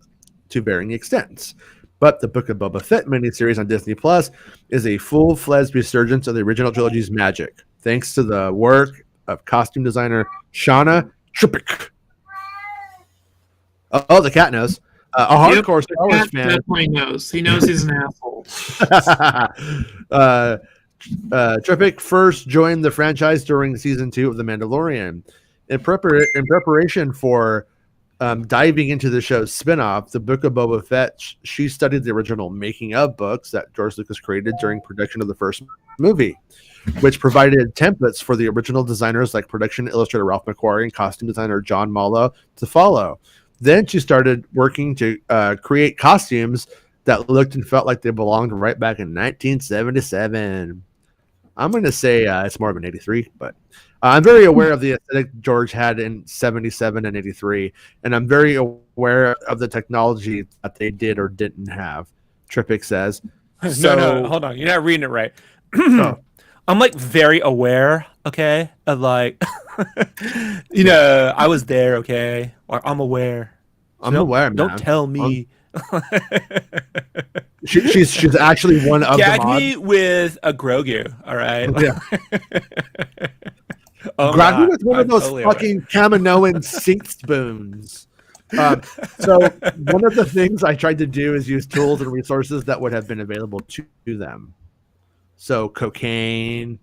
to varying extents. But the Book of Boba Fett miniseries on Disney Plus is a full-fledged resurgence of the original trilogy's magic, thanks to the work of costume designer Shauna Tropic. Oh, the cat knows. A hardcore Star Wars fan definitely knows. He knows he's an asshole. Tropic first joined the franchise during season 2 of The Mandalorian. In preparation for diving into the show's spinoff, The Book of Boba Fett, she studied the original making of books that George Lucas created during production of the first movie, which provided templates for the original designers like production illustrator Ralph McQuarrie and costume designer John Mallow to follow. Then she started working to create costumes that looked and felt like they belonged right back in 1977. I'm going to say it's more of an 83, but I'm very aware of the aesthetic George had in 77 and 83, and I'm very aware of the technology that they did or didn't have, Trippic says. No, hold on. You're not reading it right. Oh. I'm like very aware, okay, of like, I was there, okay, or I'm aware. I'm aware, man. Don't tell me. She's actually one of Gag the mods. me with a Grogu, all right? Yeah. Grab me with one of those fucking Kaminoan sink spoons. So one of the things I tried to do is use tools and resources that would have been available to them. So cocaine,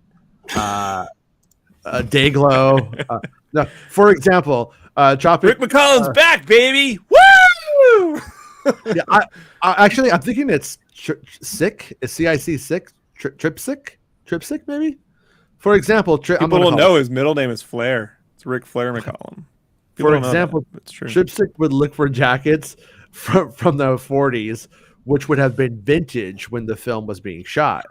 Dayglow. No, for example, Rick McCollum's back, baby! Woo! Yeah, I'm thinking it's sick. Is CIC sick? Tripsic, maybe. For example, people don't know his middle name is Flair. It's Rick Flair McCollum. For example, Tripsic would look for jackets from the 40s, which would have been vintage when the film was being shot.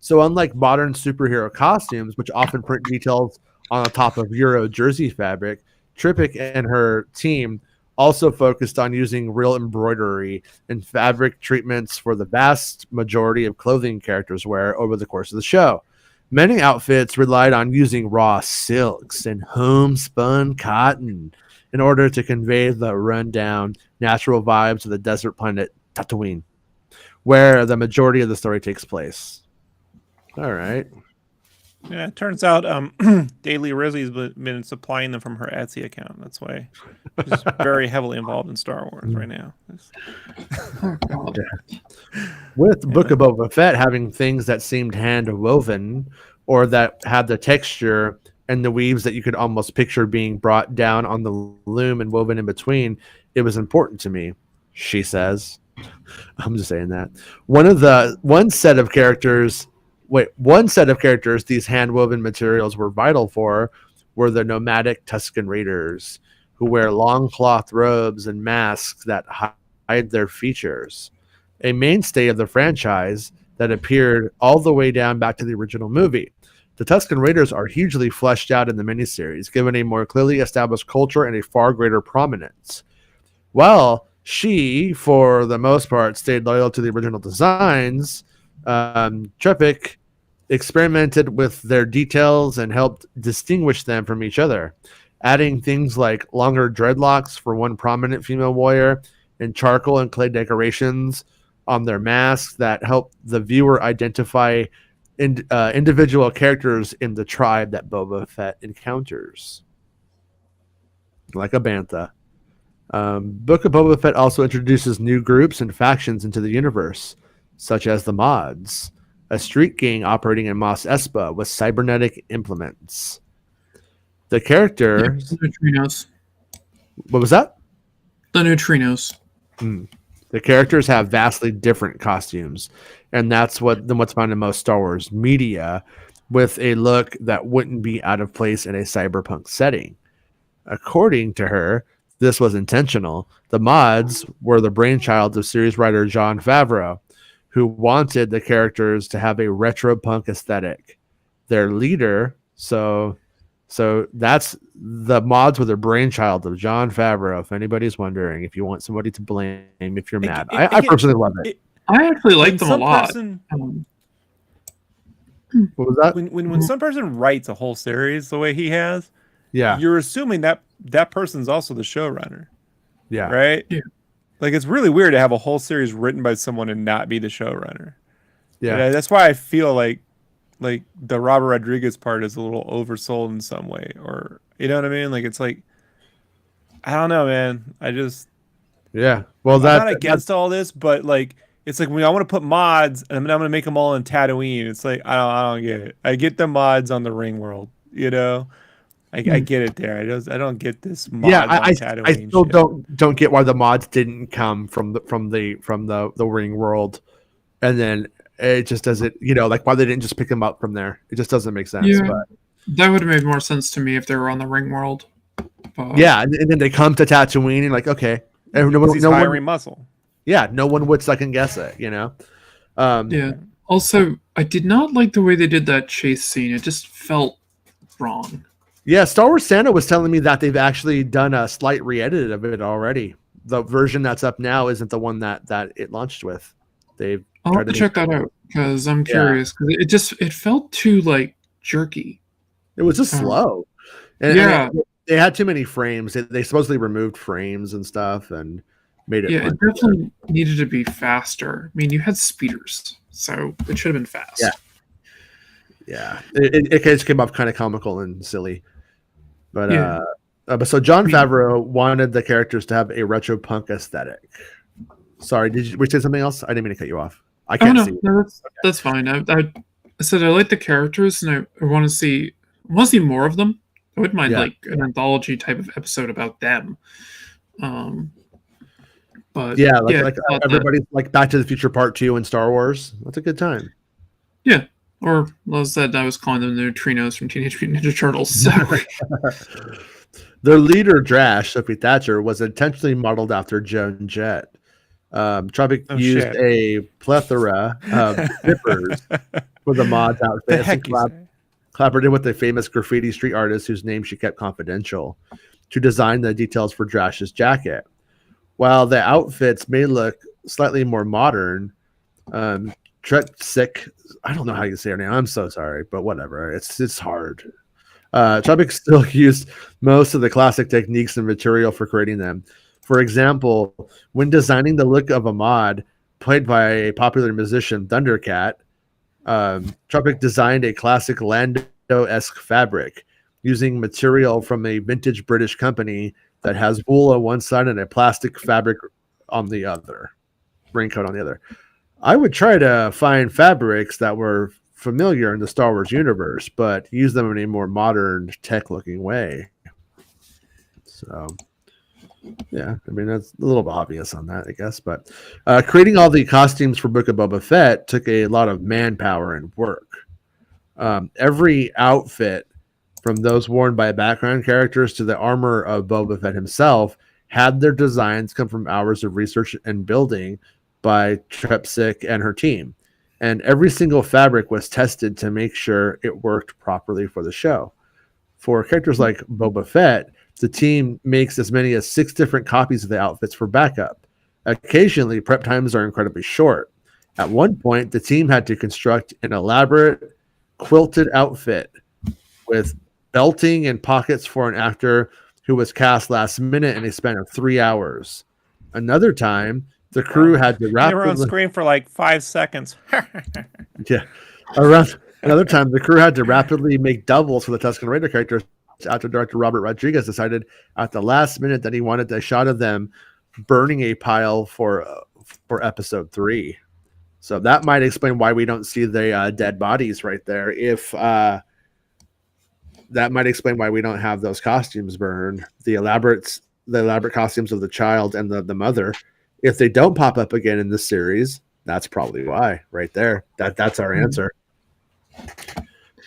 So unlike modern superhero costumes, which often print details on the top of Euro jersey fabric, Trippic and her team also focused on using real embroidery and fabric treatments for the vast majority of clothing characters wear over the course of the show. Many outfits relied on using raw silks and homespun cotton in order to convey the rundown, natural vibes of the desert planet Tatooine, where the majority of the story takes place. All right. Yeah, it turns out Daily Rizzy's been supplying them from her Etsy account. That's why she's very heavily involved in Star Wars right now. With Book of Boba Fett having things that seemed hand woven or that had the texture and the weaves that you could almost picture being brought down on the loom and woven in between, it was important to me, she says. I'm just saying that. One set of characters these hand-woven materials were vital for were the nomadic Tusken Raiders, who wear long cloth robes and masks that hide their features. A mainstay of the franchise that appeared all the way down back to the original movie. The Tusken Raiders are hugely fleshed out in the miniseries, given a more clearly established culture and a far greater prominence. While she, for the most part, stayed loyal to the original designs, Treppic experimented with their details and helped distinguish them from each other, adding things like longer dreadlocks for one prominent female warrior and charcoal and clay decorations on their masks that help the viewer identify individual characters in the tribe that Boba Fett encounters. Like a bantha. Book of Boba Fett also introduces new groups and factions into the universe, such as the Mods, a street gang operating in Mos Espa with cybernetic implements. The characters... The neutrinos. What was that? The neutrinos. The characters have vastly different costumes, and that's what's found in most Star Wars media, with a look that wouldn't be out of place in a cyberpunk setting. According to her, this was intentional. The Mods were the brainchild of series writer Jon Favreau, who wanted the characters to have a retro punk aesthetic. Their leader, so that's the Mods were the brainchild of Jon Favreau. If anybody's wondering, if you want somebody to blame, if you're mad, I personally love it. I actually like them a lot. What was that? When some person writes a whole series the way he has, you're assuming that person's also the showrunner. Yeah. Right? Yeah. Like, it's really weird to have a whole series written by someone and not be the showrunner. Yeah. But that's why I feel like the Robert Rodriguez part is a little oversold in some way, or you know what I mean? Like, it's like, I don't know, man. I just Well, I'm not against all this, but like, it's like when I want to put mods and I'm going to make them all in Tatooine. It's like I don't get it. I get the mods on the Ring World, you know. I get it there. I don't get this mods on Tatooine. I still don't get why the mods didn't come from the Ring World, and then it just doesn't, like why they didn't just pick them up from there. It just doesn't make sense. Yeah, But that would have made more sense to me if they were on the Ring World. But, yeah, and then they come to Tatooine and like, okay, and He's hiring muscle. Yeah, no one would second guess it. yeah. Also, I did not like the way they did that chase scene. It just felt wrong. Yeah, Star Wars Santa was telling me that they've actually done a slight re-edit of it already. The version that's up now isn't the one that it launched with. I'll have to check that out because I'm curious. Because it felt too like jerky. It was just slow. And, yeah, and they had too many frames. They supposedly removed frames and stuff and made it. Yeah, it definitely needed to be faster. I mean, you had speeders, so it should have been fast. Yeah. It just came off kind of comical and silly. But so Jon Favreau wanted the characters to have a retro punk aesthetic. Sorry, were you say something else? I didn't mean to cut you off. I can't see. No, that's fine. I said I like the characters, and I want to see more of them. I wouldn't mind like an anthology type of episode about them. But like everybody's like Back to the Future Part 2 in Star Wars. That's a good time. Yeah. Or as I was calling them the neutrinos from Teenage Mutant Ninja Turtles. So. Their leader, Drash, Sophie Thatcher, was intentionally modeled after Joan Jett. Tropic used a plethora of zippers for the mod's outfit. Collaborated with a famous graffiti street artist whose name she kept confidential to design the details for Drash's jacket. While the outfits may look slightly more modern, Trepsic, I don't know how you say her name. I'm so sorry, but whatever. It's hard. Tropic still used most of the classic techniques and material for creating them. For example, when designing the look of a mod played by a popular musician, Thundercat, Tropic designed a classic Lando-esque fabric using material from a vintage British company that has wool on one side and a plastic fabric on the other, raincoat on the other. I would try to find fabrics that were familiar in the Star Wars universe, but use them in a more modern, tech-looking way. So, yeah, I mean, that's a little bit obvious on that, I guess. But creating all the costumes for Book of Boba Fett took a lot of manpower and work. Every outfit, from those worn by background characters to the armor of Boba Fett himself, had their designs come from hours of research and building by Trepsic and her team. And every single fabric was tested to make sure it worked properly for the show. For characters like Boba Fett, the team makes as many as 6 different copies of the outfits for backup. Occasionally, prep times are incredibly short. At one point, the team had to construct an elaborate quilted outfit with belting and pockets for an actor who was cast last minute in a span of 3 hours. Another time, the crew had to rapidly... They were on screen for like 5 seconds. Yeah. Another time, the crew had to rapidly make doubles for the Tusken Raider characters after director Robert Rodriguez decided at the last minute that he wanted a shot of them burning a pile for episode 3. So that might explain why we don't see the dead bodies right there. That might explain why we don't have those costumes burned. The elaborate costumes of the child and the mother. If they don't pop up again in this series, that's probably why. Right there. That's our answer.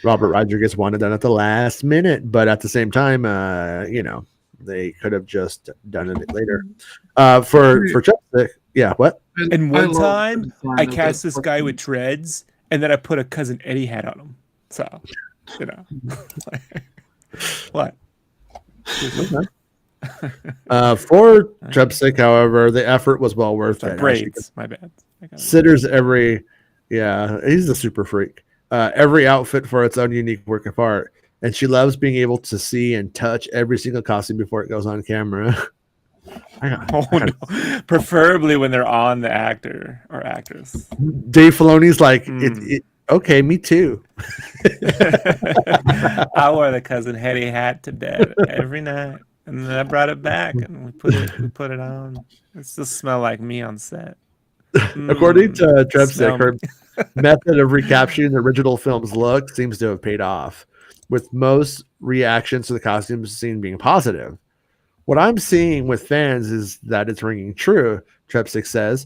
Robert Rodriguez wanted that at the last minute, but at the same time, they could have just done it later. For Chopstick, yeah. What? And one time, I cast this guy with dreads, and then I put a Cousin Eddie hat on him. So, what? For Trepsic, however, the effort was well worth it. Braids, my bad. Considers he's a super freak. Every outfit for its own unique work of art, and she loves being able to see and touch every single costume before it goes on camera. Preferably when they're on the actor or actress. Dave Filoni's like, okay, me too. I wore the Cousin Eddie hat to bed every night, and then I brought it back, and we put it on. It still smelled like me on set. According to Trepsic, her method of recapturing the original film's look seems to have paid off, with most reactions to the costumes seen being positive. What I'm seeing with fans is that it's ringing true, Trepsic says.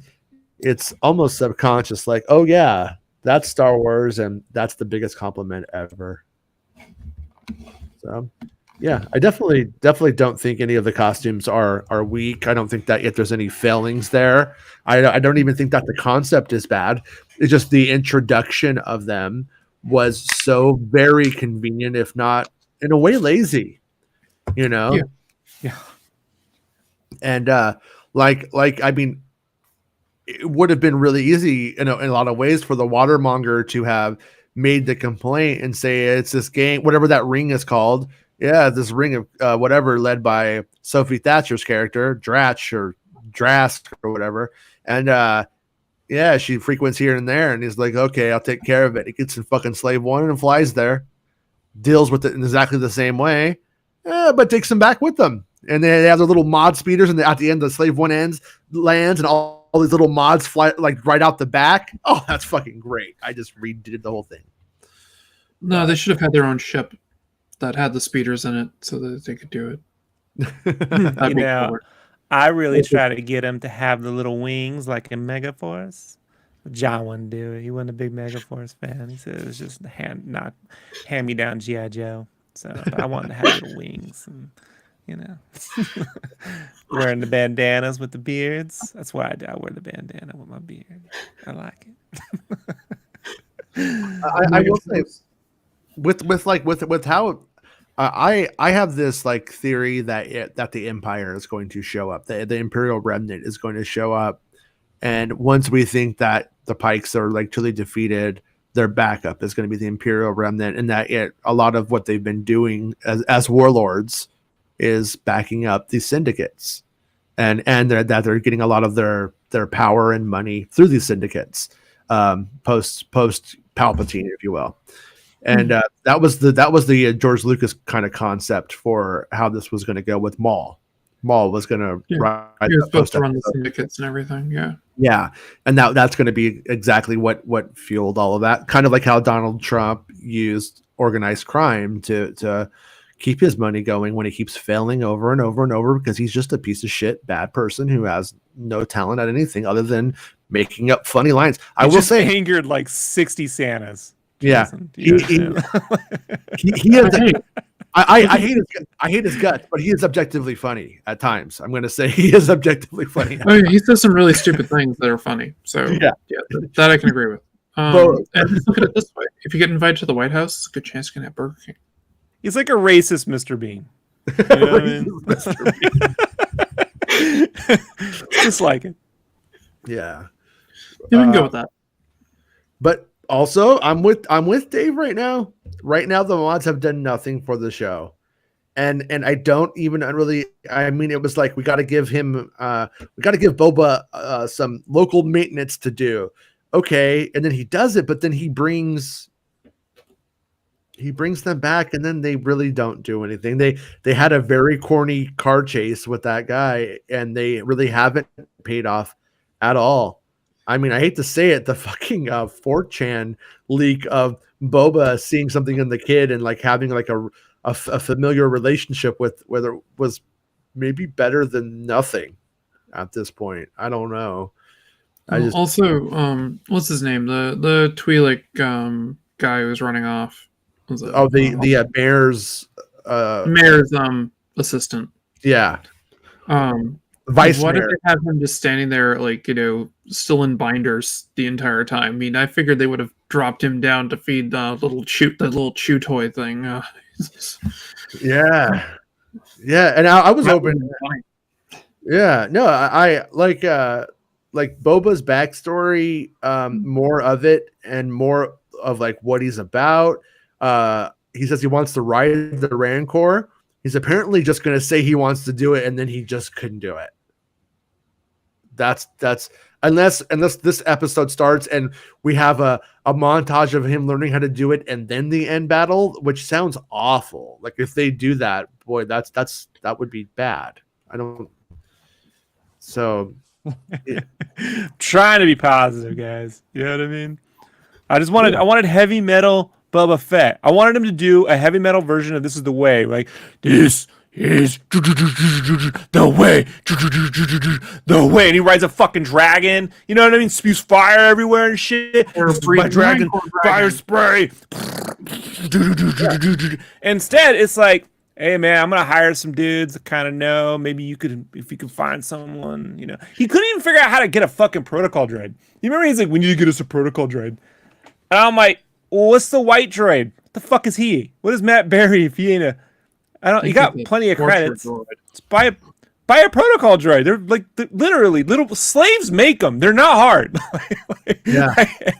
It's almost subconscious, like, oh yeah, that's Star Wars, and that's the biggest compliment ever. So, yeah, I definitely don't think any of the costumes are weak. I don't think that yet there's any failings there. I don't even think that the concept is bad. It's just the introduction of them was so very convenient, if not in a way lazy. You know, Yeah. and like I mean, it would have been really easy in a lot of ways for the watermonger to have made the complaint and say it's this gang, whatever that ring is called. Yeah, this ring of whatever, led by Sophie Thatcher's character, Dratch or Drask or whatever. And yeah, she frequents here and there, and he's like, okay, I'll take care of it. He gets in fucking Slave One and flies there, deals with it in exactly the same way, but takes them back with them. And they have their little mod speeders, and at the end, the Slave One lands, and all these little mods fly like right out the back. Oh, that's fucking great. I just redid the whole thing. No, they should have had their own ship that had the speeders in it so that they could do it. You know, I really try to get him to have the little wings like in Megaforce. John wouldn't do it. He wasn't a big Megaforce fan. He said it was just not hand-me-down G.I. Joe. So but I wanted to have little wings and, you know, wearing the bandanas with the beards. That's why I wear the bandana with my beard. I like it. I will say, with how I have this like theory that the Empire is going to show up, the Imperial Remnant is going to show up, and once we think that the Pikes are like truly defeated, their backup is going to be the Imperial Remnant, and that a lot of what they've been doing as warlords is backing up these syndicates, and that they're getting a lot of their power and money through these syndicates, post Palpatine, if you will. And that was the George Lucas kind of concept for how this was going to go with Maul. Maul was going to he was supposed to run the syndicates and everything. Yeah, and that's going to be exactly what fueled all of that. Kind of like how Donald Trump used organized crime to keep his money going when he keeps failing over and over and over because he's just a piece of shit, bad person who has no talent at anything other than making up funny lines. I will say, angered like 60 Santas. Yeah, he is. I hate his guts, but he is objectively funny at times. I'm going to say he is objectively funny. Oh, yeah, he says some really stupid things that are funny. So yeah, that I can agree with. And look at it this way: if you get invited to the White House, it's a good chance you can have Burger King. He's like a racist Mr. Bean. You know what I mean? Just like it. Yeah, we can go with that. But also, I'm with Dave right now. Right now, the mods have done nothing for the show, and I don't even really. I mean, it was like we got to give Boba some local maintenance to do. Okay, and then he does it, but then he brings them back, and then they really don't do anything. They had a very corny car chase with that guy, and they really haven't paid off at all. I mean, I hate to say it, the fucking 4chan leak of Boba seeing something in the kid and like having like a familiar relationship with, whether it was maybe better than nothing at this point. I don't know. Also, what's his name? The Twi'lek guy who was running off. The mayor's assistant. Yeah. Vice What mayor. If they have him just standing there, like, you know, still in binders the entire time? I mean, I figured they would have dropped him down to feed the little chew toy thing. Yeah, and I was hoping. Yeah, no, I like Boba's backstory, more of it, and more of like what he's about. He says he wants to ride the Rancor. He's apparently just going to say he wants to do it, and then he just couldn't do it. That's unless this episode starts and we have a montage of him learning how to do it and then the end battle, which sounds awful. Like if they do that, boy, that would be bad. I don't. So, trying to be positive, guys. You know what I mean? I wanted heavy metal Boba Fett. I wanted him to do a heavy metal version of "This Is the Way." Like, this is the way, the way. And he rides a fucking dragon. You know what I mean? Spews fire everywhere and shit. This is my dragon, fire spray. Instead, it's like, hey man, I'm gonna hire some dudes that kind of know. Maybe you could, if you can find someone. You know, he couldn't even figure out how to get a fucking protocol droid. You remember he's like, we need to get us a protocol droid. And I'm like, well, what's the white droid? What the fuck is he? What is Matt Berry if he ain't a? I don't. You got plenty of credits. Buy a protocol droid. They're like literally little slaves make them. They're not hard. Yeah.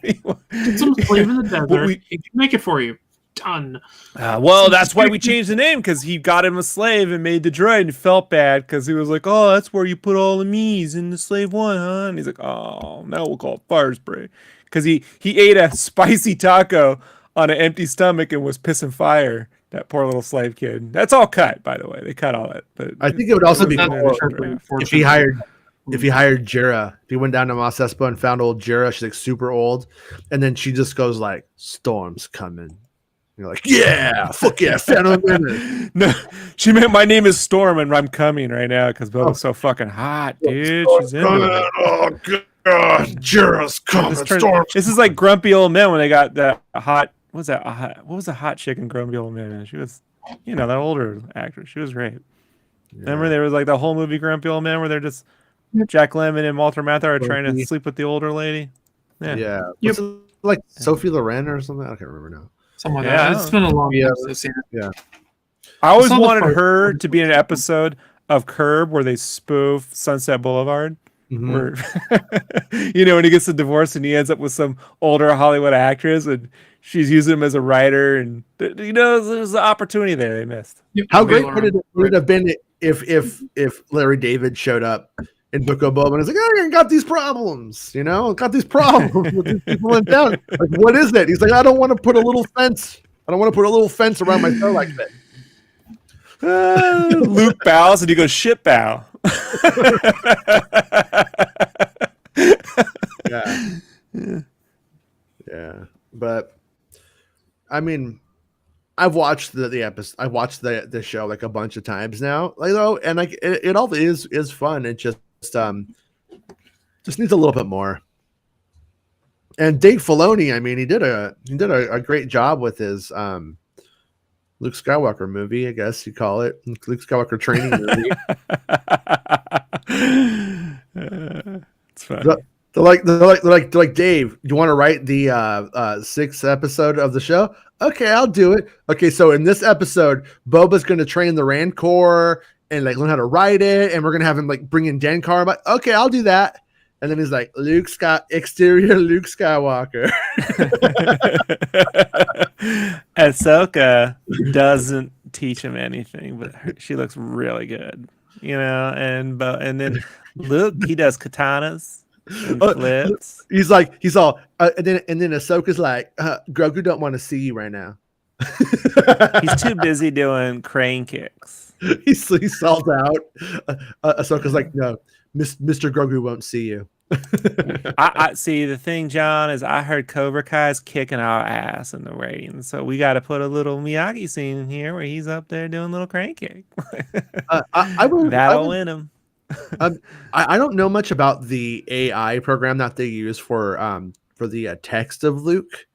Get some slave in the desert. He can make it for you. Done. Well, that's why we changed the name, because he got him a slave and made the droid and felt bad because he was like, oh, that's where you put all the me's in the slave one, huh? And he's like, oh, now we'll call it fire spray. Because he ate a spicy taco on an empty stomach and was pissing fire. That poor little slave kid. That's all cut, by the way. They cut all that. But I think it would also be cool if he hired Jira. If he went down to Mos Espa and found old Jira, she's like super old, and then she just goes like, "Storm's coming." And you're like, "Yeah, fuck yeah, Phantom Menace." No, she meant my name is Storm and I'm coming right now because Boba's so fucking hot, dude. She's into it. Oh god, Jira's coming. This is like grumpy old men when they got that hot. What was that? What was the hot chick in Grumpy Old Man? She was, that older actress. She was great. Yeah. Remember there was like the whole movie Grumpy Old Man where they're just Jack Lemmon and Walter Matthau are trying to sleep with the older lady. Yeah. Yep. Like Sophie Loren or something? I can't remember now. Something like that. It's been a long time since I've seen it. Yeah. I always wanted her to be in an episode of Curb where they spoof Sunset Boulevard. Mm-hmm. Where when he gets the divorce and he ends up with some older Hollywood actress and she's using him as a writer, and there's an opportunity there they missed. How great would it have been if Larry David showed up in Book of Boba and was like, I got these problems, got these problems with these people in town. Like, what is it? He's like, I don't want to put a little fence. I don't want to put a little fence around my show like that. Luke bows and he goes, shit bow. Yeah. But I mean, I've watched the episode. I watched the show like a bunch of times now, and like it all is fun. It just needs a little bit more. And Dave Filoni, I mean, he did a great job with his Luke Skywalker movie, I guess you call it, Luke Skywalker training movie. It's funny. They're like, Dave, you want to write the 6th episode of the show? Okay, I'll do it. Okay, so in this episode, Boba's going to train the Rancor and like learn how to write it, and we're going to have him like bring in Dengar. I'm like, okay, I'll do that. And then he's like, exterior Luke Skywalker. Ahsoka doesn't teach him anything, but she looks really good, and then Luke, he does katanas. Flips. He's all, and then Ahsoka's like, Grogu don't want to see you right now. He's too busy doing crane kicks. He's sold out. Ahsoka's like, no, Mr. Grogu won't see you. I see. The thing, John, is I heard Cobra Kai's kicking our ass in the ratings, so we got to put a little Miyagi scene in here where he's up there doing a little crane kick. That'll win him. I don't know much about the AI program that they use for the text of Luke,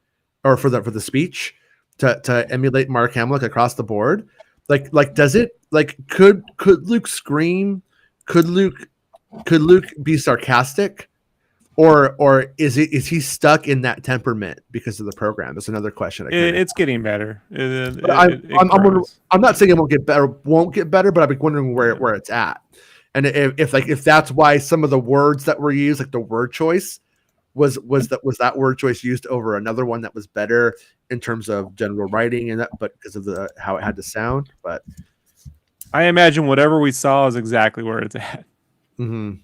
or for the speech to emulate Mark Hamill across the board. Like does it could Luke scream? Could Luke be sarcastic? Or is he stuck in that temperament because of the program? That's another question. It's getting better. I'm not saying it won't get better, but I'm wondering where it's at. And if that's why some of the words that were used, like the word choice, was that word choice used over another one that was better in terms of general writing and that, but because of how it had to sound. But I imagine whatever we saw is exactly where it's at. Mm-hmm.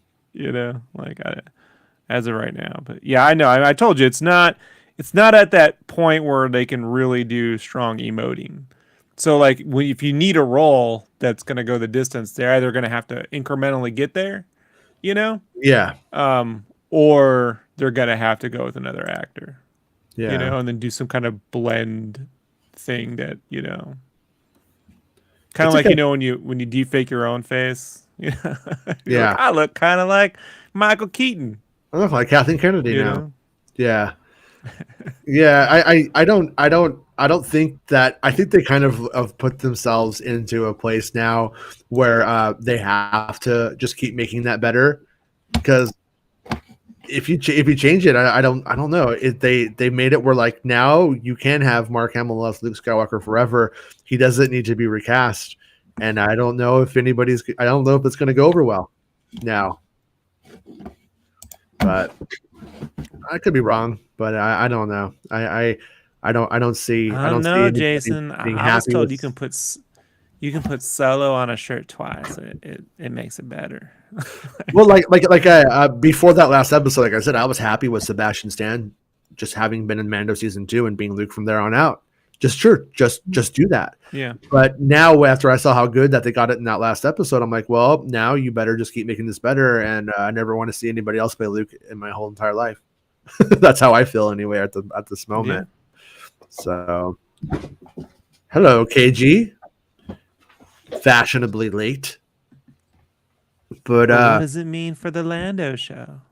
As of right now. But yeah, I know. I told you it's not at that point where they can really do strong emoting. So like if you need a role that's going to go the distance, they're either going to have to incrementally get there, Yeah. Or they're going to have to go with another actor. Yeah. And then do some kind of blend thing that, Kind of It's like okay. when you deepfake your own face. You're Yeah. like, I look kind of like Michael Keaton. I look like Kathleen Kennedy You now. know. Yeah. Yeah, I don't think that. I think they kind of put themselves into a place now where they have to just keep making that better, because if you change it, I don't know. They made it where like now you can have Mark Hamill as Luke Skywalker forever. He doesn't need to be recast, and I don't know if it's going to go over well now, but I could be wrong. But I don't know. I I don't don't see know, anybody Jason. being I was happy told with. you can put Solo on a shirt twice. It makes it better. Well, before that last episode, like I said, I was happy with Sebastian Stan just having been in Mando season 2 and being Luke from there on out. Just do that. Yeah. But now, after I saw how good that they got it in that last episode, I'm like, well, now you better just keep making this better, and I never want to see anybody else play Luke in my whole entire life. That's how I feel anyway at this moment. So, hello, KG. Fashionably late. But what does it mean for the Lando show?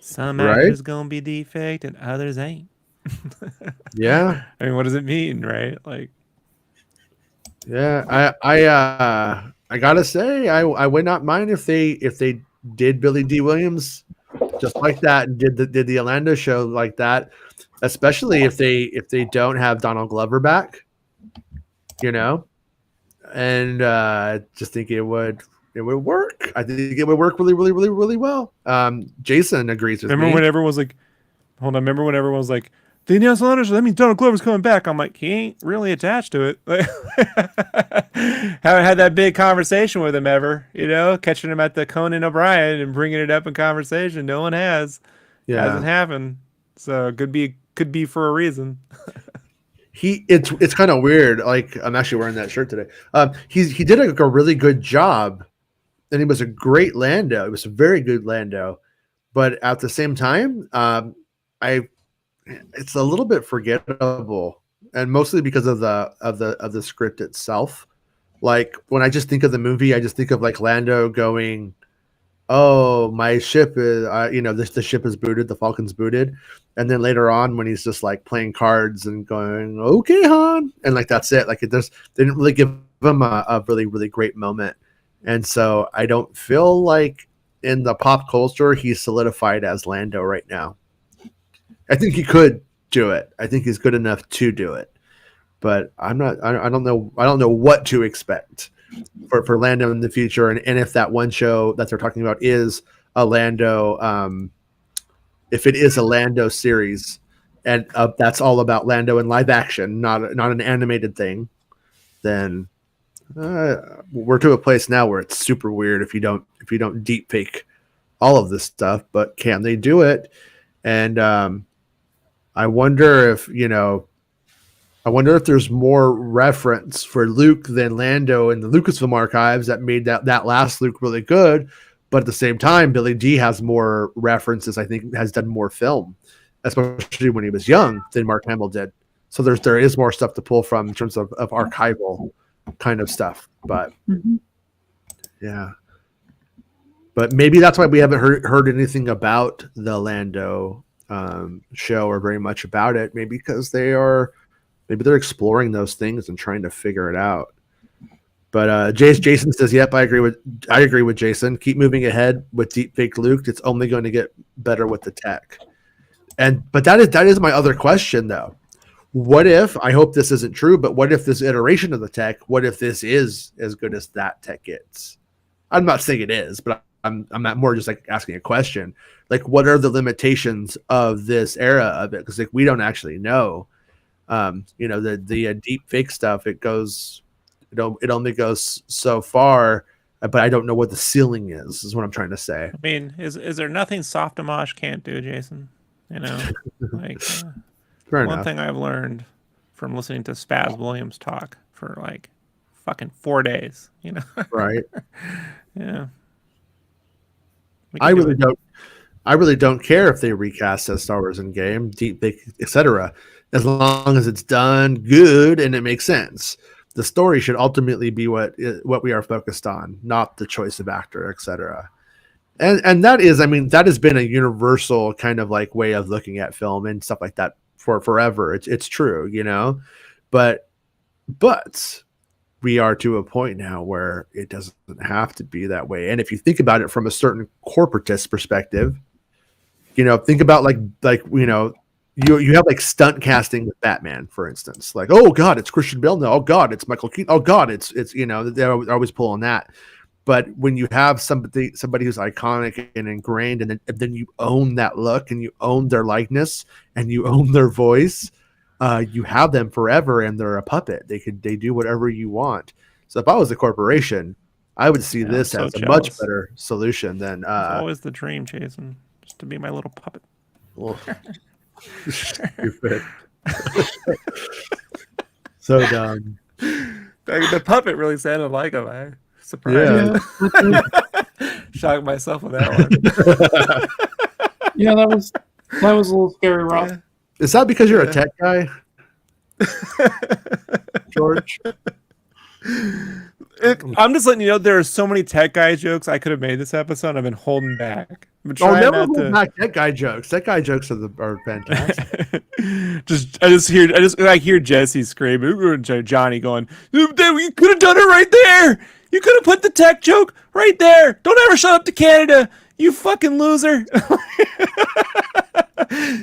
Some Right? actors gonna be defaked and others ain't. Yeah. I mean, what does it mean, right? Like, Yeah, I gotta say, I would not mind if they did Billy D. Williams just like that and did the Orlando show like that, especially if they don't have Donald Glover back, you know, and just think it would work. I think it would work really, really, really, really well. Jason agrees with remember me. when everyone was like, hold on, remember when everyone was like, the announced Lando show, that means Donald Glover's coming back. I'm like, he ain't really attached to it. Like, haven't had that big conversation with him ever, catching him at the Conan O'Brien and bringing it up in conversation. No one has. Yeah. Hasn't happened. So could be for a reason. It's kind of weird. Like, I'm actually wearing that shirt today. He did a really good job, and he was a great Lando. It was a very good Lando, but at the same time, it's a little bit forgettable, and mostly because of the script itself. Like, when I just think of the movie, I just think of like Lando going, "Oh, my ship is, the ship is booted, the Falcon's booted," and then later on when he's just like playing cards and going, "Okay, Han," and like that's it. Like they didn't really give him a really, really great moment, and so I don't feel like in the pop culture he's solidified as Lando right now. I think he could do it. I think he's good enough to do it, but I'm not. I don't know. I don't know what to expect for Lando in the future, and if that one show that they're talking about is a Lando, if it is a Lando series, and that's all about Lando in live action, not an animated thing, then we're to a place now where it's super weird if you don't deep fake all of this stuff. But can they do it? And I wonder if there's more reference for Luke than Lando in the Lucasfilm archives that made that last Luke really good. But at the same time, Billy D has more references, I think, has done more film, especially when he was young, than Mark Hamill did. So there is more stuff to pull from in terms of archival kind of stuff. But yeah. But maybe that's why we haven't heard anything about the Lando show or very much about it. Maybe because they're exploring those things and trying to figure it out. But Jason says, "Yep, I agree with Jason. Keep moving ahead with deepfake Luke. It's only going to get better with the tech." But that is my other question though. What if, I hope this isn't true, but what if this iteration of the tech? What if this is as good as that tech gets? I'm not saying it is, but I'm not more just like asking a question. Like, what are the limitations of this era of it? Because like we don't actually know. The deep fake stuff, it only goes so far, but I don't know what the ceiling is what I'm trying to say. I mean, is there nothing Softamosh can't do, Jason? Like one thing I've learned from listening to Spaz Williams talk for like fucking 4 days, Right. Yeah. I really don't care if they recast as Star Wars in game, deep fake, etc., as long as it's done good and it makes sense. The story should ultimately be what we are focused on, not the choice of actor, etc. And that is, I mean, that has been a universal kind of like way of looking at film and stuff like that for forever. It's true, you know, but we are to a point now where it doesn't have to be that way. And if you think about it from a certain corporatist perspective, you know, think about like you know, you have like stunt casting with Batman, for instance. Like, oh God, it's Christian Bale. No, oh God, it's Michael Keaton. Oh God, it's you know, they're always pulling that. But when you have somebody who's iconic and ingrained, and then you own that look and you own their likeness and you own their voice, you have them forever, and they're a puppet. They do whatever you want. So if I was a corporation, I would see this as a much better solution than. It's always the dream, Jason, just to be my little puppet. Well, stupid. So dumb. The puppet really sounded like him. I surprised. Yeah. Shocked myself with that one. Yeah, that was a little scary, Rob. Yeah. Is that because you're a tech guy, George? I'm just letting you know there are so many tech guy jokes I could have made this episode. I've been holding back. I'll never hold back tech guy jokes. Tech guy jokes are fantastic. I hear Jesse screaming, Johnny going, "You could have done it right there. You could have put the tech joke right there. Don't ever shut up to Canada, you fucking loser."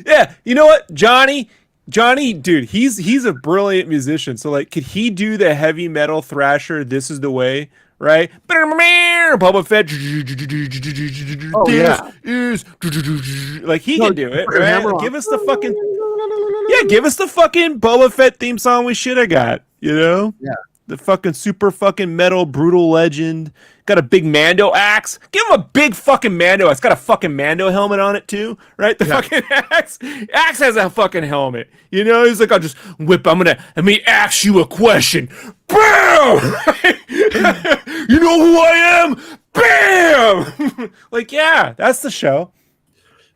Yeah, you know what, Johnny, dude, he's a brilliant musician. So like, could he do the heavy metal thrasher "This Is the Way"? Right? Boba Fett. Oh, yeah. Like, he can do it, right? Give us the fucking Boba Fett theme song we should have got, you know? Yeah. The fucking super fucking metal brutal legend. Got a big Mando axe. Give him a big fucking Mando axe. Got a fucking Mando helmet on it too, right? The fucking axe. Axe has a fucking helmet. You know, he's like, I'll just whip. Let me ask you a question. Bam! You know who I am? Bam! Like, yeah, that's the show.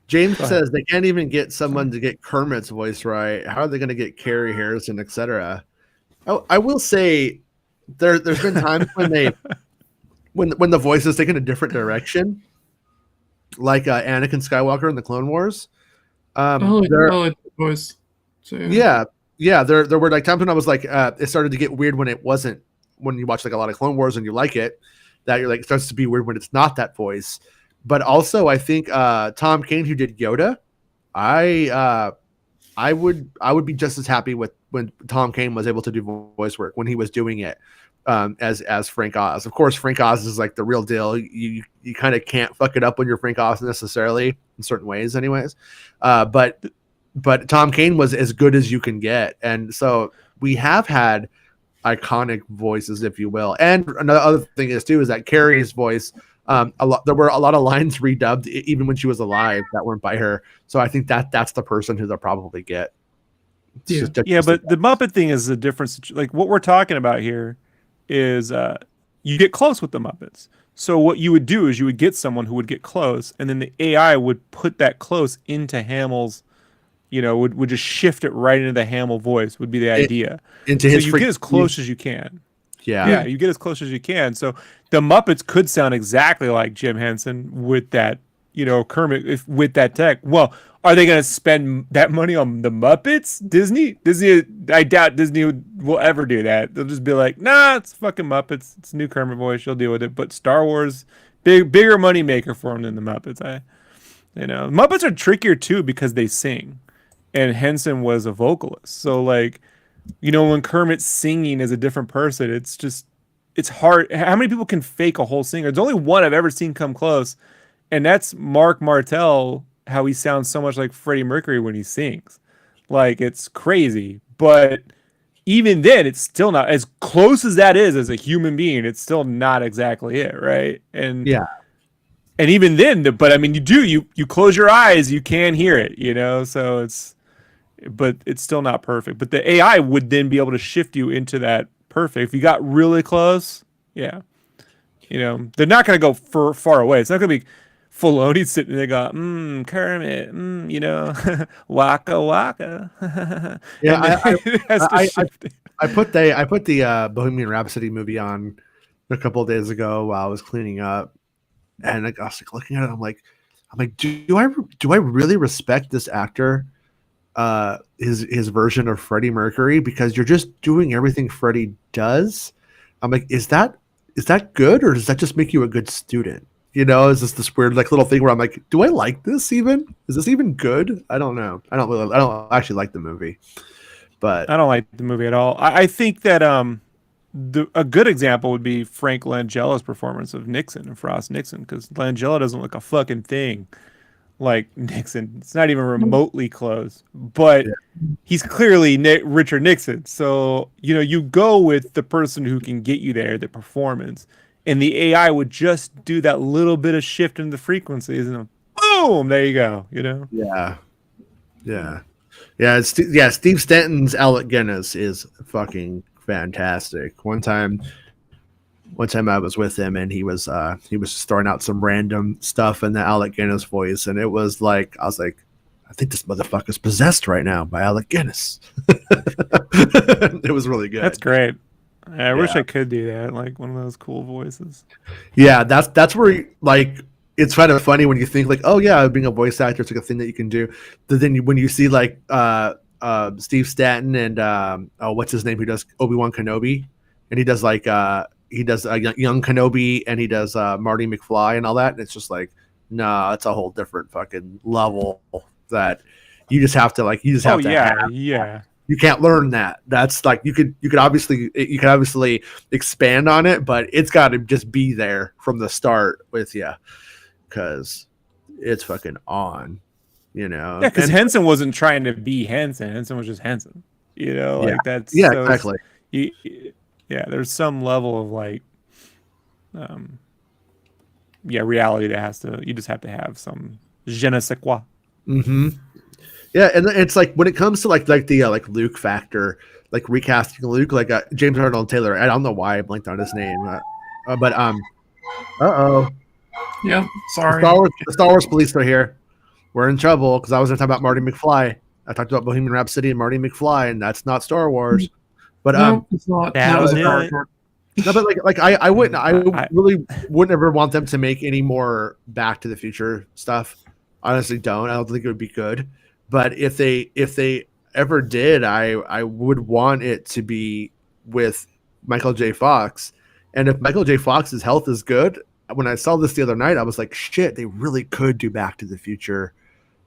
James says they can't even get someone to get Kermit's voice right. How are they going to get Carrie Harrison, etc.? Oh, I will say there's been times when the voice has taken a different direction, like Anakin Skywalker in the Clone Wars. I like the voice. So, yeah, there were like times when I was like, it started to get weird when it wasn't, when you watch like a lot of Clone Wars and you like it, that you're like, it starts to be weird when it's not that voice. But also, I think Tom Kane, who did Yoda, I would be just as happy with when Tom Kane was able to do voice work when he was doing it as Frank Oz. Of course, Frank Oz is like the real deal. You kind of can't fuck it up when you're Frank Oz necessarily, in certain ways, anyways. But Tom Kane was as good as you can get, and so we have had iconic voices, if you will. And another other thing is too is that Carrie's voice. There were a lot of lines redubbed even when she was alive that weren't by her. So I think that's the person who they'll probably get. Yeah, but the Muppet thing is a difference. Like what we're talking about here is you get close with the Muppets. So what you would do is you would get someone who would get close, and then the AI would put that close into Hamill's, you know, would just shift it right into the Hamill voice would be the idea. Into so you get as close as you can. Yeah, you get as close as you can. So the Muppets could sound exactly like Jim Henson with that, you know, Kermit with that tech. Well, are they going to spend that money on the Muppets? Disney, I doubt Disney will ever do that. They'll just be like, nah, it's fucking Muppets. It's a new Kermit voice. You'll deal with it. But Star Wars, bigger money maker for them than the Muppets. Muppets are trickier too because they sing, and Henson was a vocalist. So like, you know, when Kermit's singing as a different person, it's hard. How many people can fake a whole singer? There's only one I've ever seen come close, and that's Mark Martel, how he sounds so much like Freddie Mercury when he sings. Like, it's crazy. But even then, it's still not as close as that is as a human being. It's still not exactly it, right? And yeah. And even then, but I mean, you close your eyes, you can hear it, you know? So but it's still not perfect. But the AI would then be able to shift you into that perfect. If you got really close, yeah. You know, they're not going to go far away. It's not going to be Filoni's sitting there going, Kermit, you know, waka waka. Yeah, And then it has to I, shift. I put the Bohemian Rhapsody movie on a couple of days ago while I was cleaning up, and I was like looking at it. I'm like, do I really respect this actor? His version of Freddie Mercury, because you're just doing everything Freddie does. I'm like, is that good, or does that just make you a good student? You know, is this weird like little thing where I'm like, do I like this even? Is this even good? I don't know. I don't actually like the movie, but I don't like the movie at all. I think that a good example would be Frank Langella's performance of Nixon and Frost Nixon, because Langella doesn't look a fucking thing like Nixon. It's not even remotely close, but yeah. he's clearly Richard Nixon. So, you know, you go with the person who can get you there, the performance, and the AI would just do that little bit of shift in the frequencies, and boom, there you go. You know? Yeah. Steve Stanton's Alec Guinness is fucking fantastic. One time I was with him, and he was just throwing out some random stuff in the Alec Guinness voice, and it was like, I was like, I think this motherfucker's possessed right now by Alec Guinness. It was really good. That's great. I wish I could do that, like one of those cool voices. Yeah, that's where like it's kind of funny when you think like, oh yeah, being a voice actor, it's like a thing that you can do. But then when you see like Steve Stanton and what's his name, who does Obi-Wan Kenobi, and he does like he does young Kenobi, and he does Marty McFly and all that, and it's just like, no, it's a whole different fucking level that you just have to have. You can't learn that. That's like you could obviously expand on it, but it's got to just be there from the start with you, because it's fucking on, you know. Yeah, because Henson wasn't trying to be Henson. Henson was just Henson. You know, like that's exactly. There's some level of like, reality that you just have to have some je ne sais quoi. Mm-hmm. Yeah, and it's like when it comes to like the like Luke factor, like recasting Luke, like James Arnold Taylor. I don't know why I blanked on his name, but Yeah, sorry. The Star Wars police are here. We're in trouble because I was going to talk about Marty McFly. I talked about Bohemian Rhapsody and Marty McFly, and that's not Star Wars. But no, it's not. That was a character. No, but like I really wouldn't ever want them to make any more Back to the Future stuff. Honestly, don't. I don't think it would be good. But if they ever did, I would want it to be with Michael J. Fox. And if Michael J. Fox's health is good, when I saw this the other night, I was like, shit, they really could do Back to the Future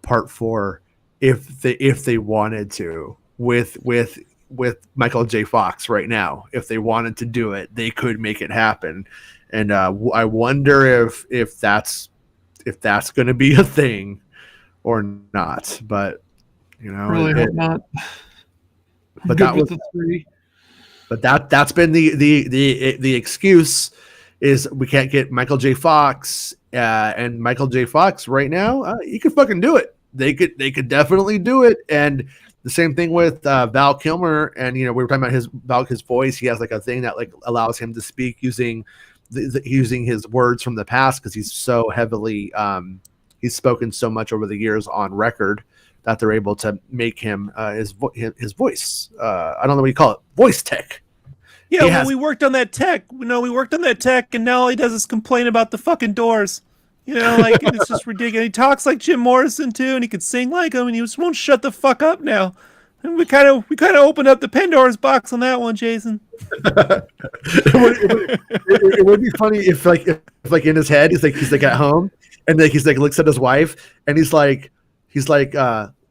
Part 4 if they wanted to with Michael J. Fox right now. If they wanted to do it, they could make it happen. And I wonder if that's going to be a thing or not, but you know, really hope not. But that's been the excuse is we can't get Michael J. Fox, and Michael J. Fox right now, he could fucking do it. They could definitely do it. And the same thing with Val Kilmer, and you know, we were talking about his voice. He has like a thing that like allows him to speak using his words from the past, because he's so heavily he's spoken so much over the years on record that they're able to make him his voice. I don't know what you call it, voice tech. Yeah, we worked on that tech. We worked on that tech, and now all he does is complain about the fucking Doors. You know, like it's just ridiculous. He talks like Jim Morrison too, and he could sing like him, and he just won't shut the fuck up now. And we kind of opened up the Pandora's box on that one, Jason. it would be funny if in his head he's like at home, and like he's like looks at his wife, and he's like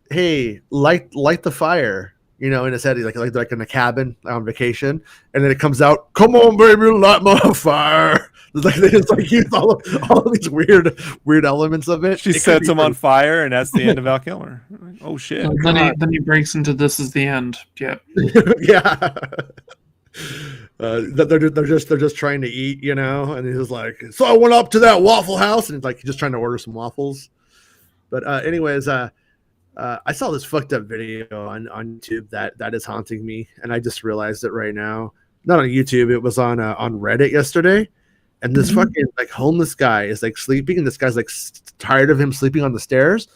hey, light the fire, you know, in his head. He's like in a cabin on vacation, and then it comes out, come on baby, light my fire. It's like they just like use all of these weird elements of it. She sets him on fire, and that's the end of Val Kilmer. Oh shit! Then he breaks into "This is the end." Yep. Yeah. They're just trying to eat, you know, and he's like, so I went up to that Waffle House, and it's like he's just trying to order some waffles. But anyways, I saw this fucked up video on YouTube that is haunting me, and I just realized it right now. Not on YouTube, it was on Reddit yesterday, and this fucking like homeless guy is like sleeping, and this guy's like tired of him sleeping on the stairs,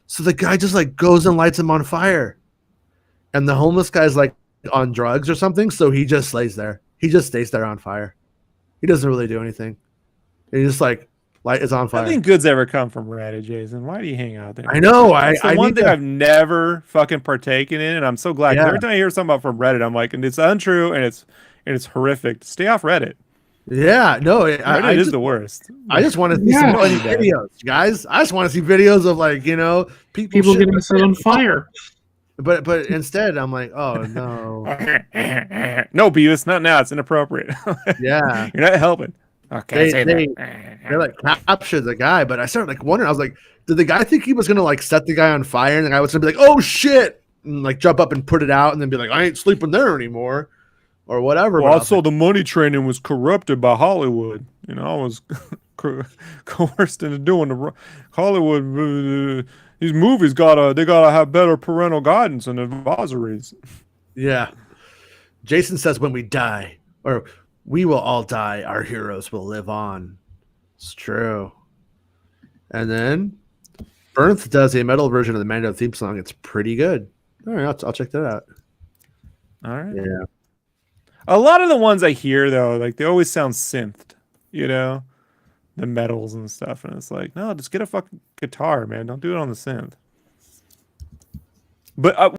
so the guy just like goes and lights him on fire, and the homeless guy's like on drugs or something, so he just lays there. He just stays there on fire. He doesn't really do anything. He just like light is on fire. Nothing good's ever come from Reddit, Jason. Why do you hang out there? I know. It's the one thing I've never fucking partaken in, and I'm so glad. 'Cause every time I hear something about from Reddit, I'm like, and it's untrue, and it's horrific. Stay off Reddit. Yeah, no, Reddit is the worst. I just want to see some funny videos, guys. I just want to see videos of like people getting set on fire. But instead, I'm like, oh no, no, Beavis, not now. It's inappropriate. Yeah, you're not helping. Okay, they like captured the guy, but I started like wondering. I was like, did the guy think he was gonna like set the guy on fire, and the guy was gonna be like, oh shit, and like jump up and put it out, and then be like, I ain't sleeping there anymore, or whatever. Well, also, the money training was corrupted by Hollywood. I was coerced into doing the Hollywood. These movies they gotta have better parental guidance and advisories. Yeah. Jason says when we die, or we will all die, our heroes will live on. It's true. And then Bernth does a metal version of the Mando theme song. It's pretty good. All right, I'll check that out. All right. Yeah. A lot of the ones I hear though, like they always sound synthed, the metals and stuff, and it's like, no, just get a fucking guitar, man. Don't do it on the synth. But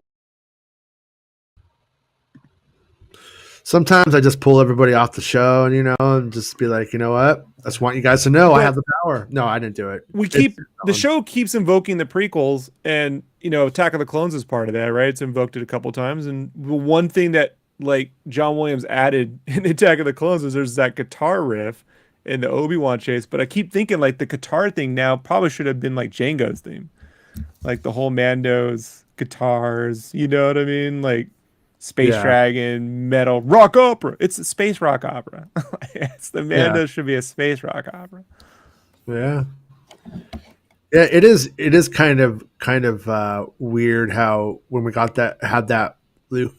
sometimes I just pull everybody off the show, and just be like, you know what? I just want you guys to know I have the power. No, I didn't do it. The show keeps invoking the prequels, and Attack of the Clones is part of that, right? It's invoked it a couple times, and the one thing that like John Williams added in Attack of the Clones is there's that guitar riff in the Obi-Wan chase, but I keep thinking like the guitar thing now probably should have been like Jango's theme, like the whole Mando's guitars, you know what I mean? Like Space Dragon, metal, rock opera. It's a space rock opera. It's the Mando should be a space rock opera. Yeah. Yeah, it is kind of weird how when we had that Luke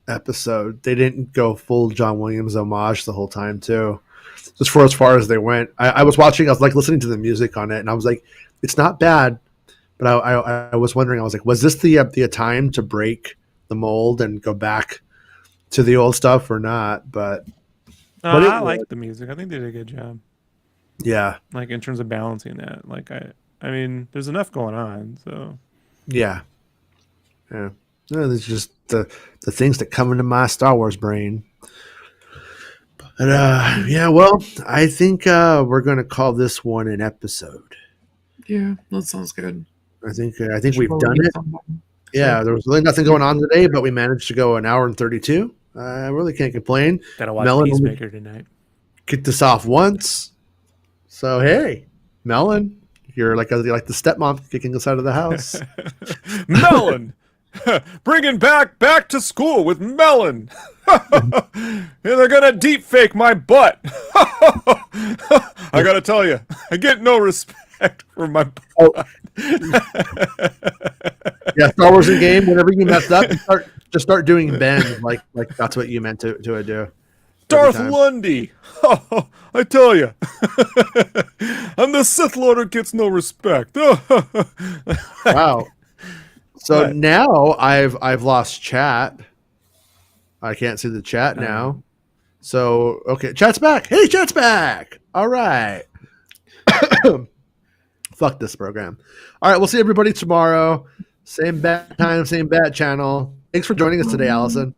episode, they didn't go full John Williams homage the whole time too. Just for as far as they went. I was watching, I was like listening to the music on it, and I was like, it's not bad, but I was wondering, I was like, was this the time to break the mold and go back to the old stuff or not? But I like the music. I think they did a good job. Yeah, like in terms of balancing that. Like I mean, there's enough going on, so yeah. No, there's just the things that come into my Star Wars brain. But well, I think we're gonna call this one an episode. Yeah, that sounds good. I think we've done it. Yeah, there was really nothing going on today, but we managed to go an hour and 32. I really can't complain. Gotta watch Peacemaker tonight. Kicked us off once. So hey, Melon, you're like the stepmom kicking us out of the house. Melon, bringing back to school with Melon. And they're gonna deep fake my butt. I gotta tell you, I get no respect for my butt. Yeah, Star Wars in game. Whenever you mess up, just start doing Ben like that's what you meant to do. Darth Lundy. I tell you, I'm the Sith Lord who gets no respect. Wow. So now I've lost chat. I can't see the chat now. So okay, chat's back. Hey, chat's back. All right. Fuck this program. All right, we'll see everybody tomorrow. Same bat time, same bat channel. Thanks for joining us today, Allison.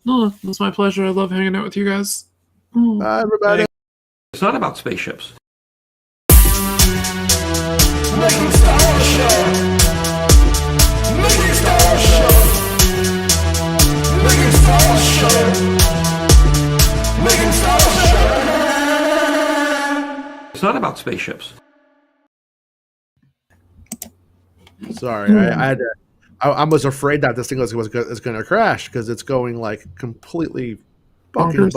No, it's my pleasure. I love hanging out with you guys. Bye, everybody. It's not about spaceships. Making Star Wars Show. Making Star Wars Show. Making Star Wars Show. Making Star Wars Show. It's not about spaceships. Sorry, I was afraid that this thing was going to crash because it's going like completely fucking Bonkers.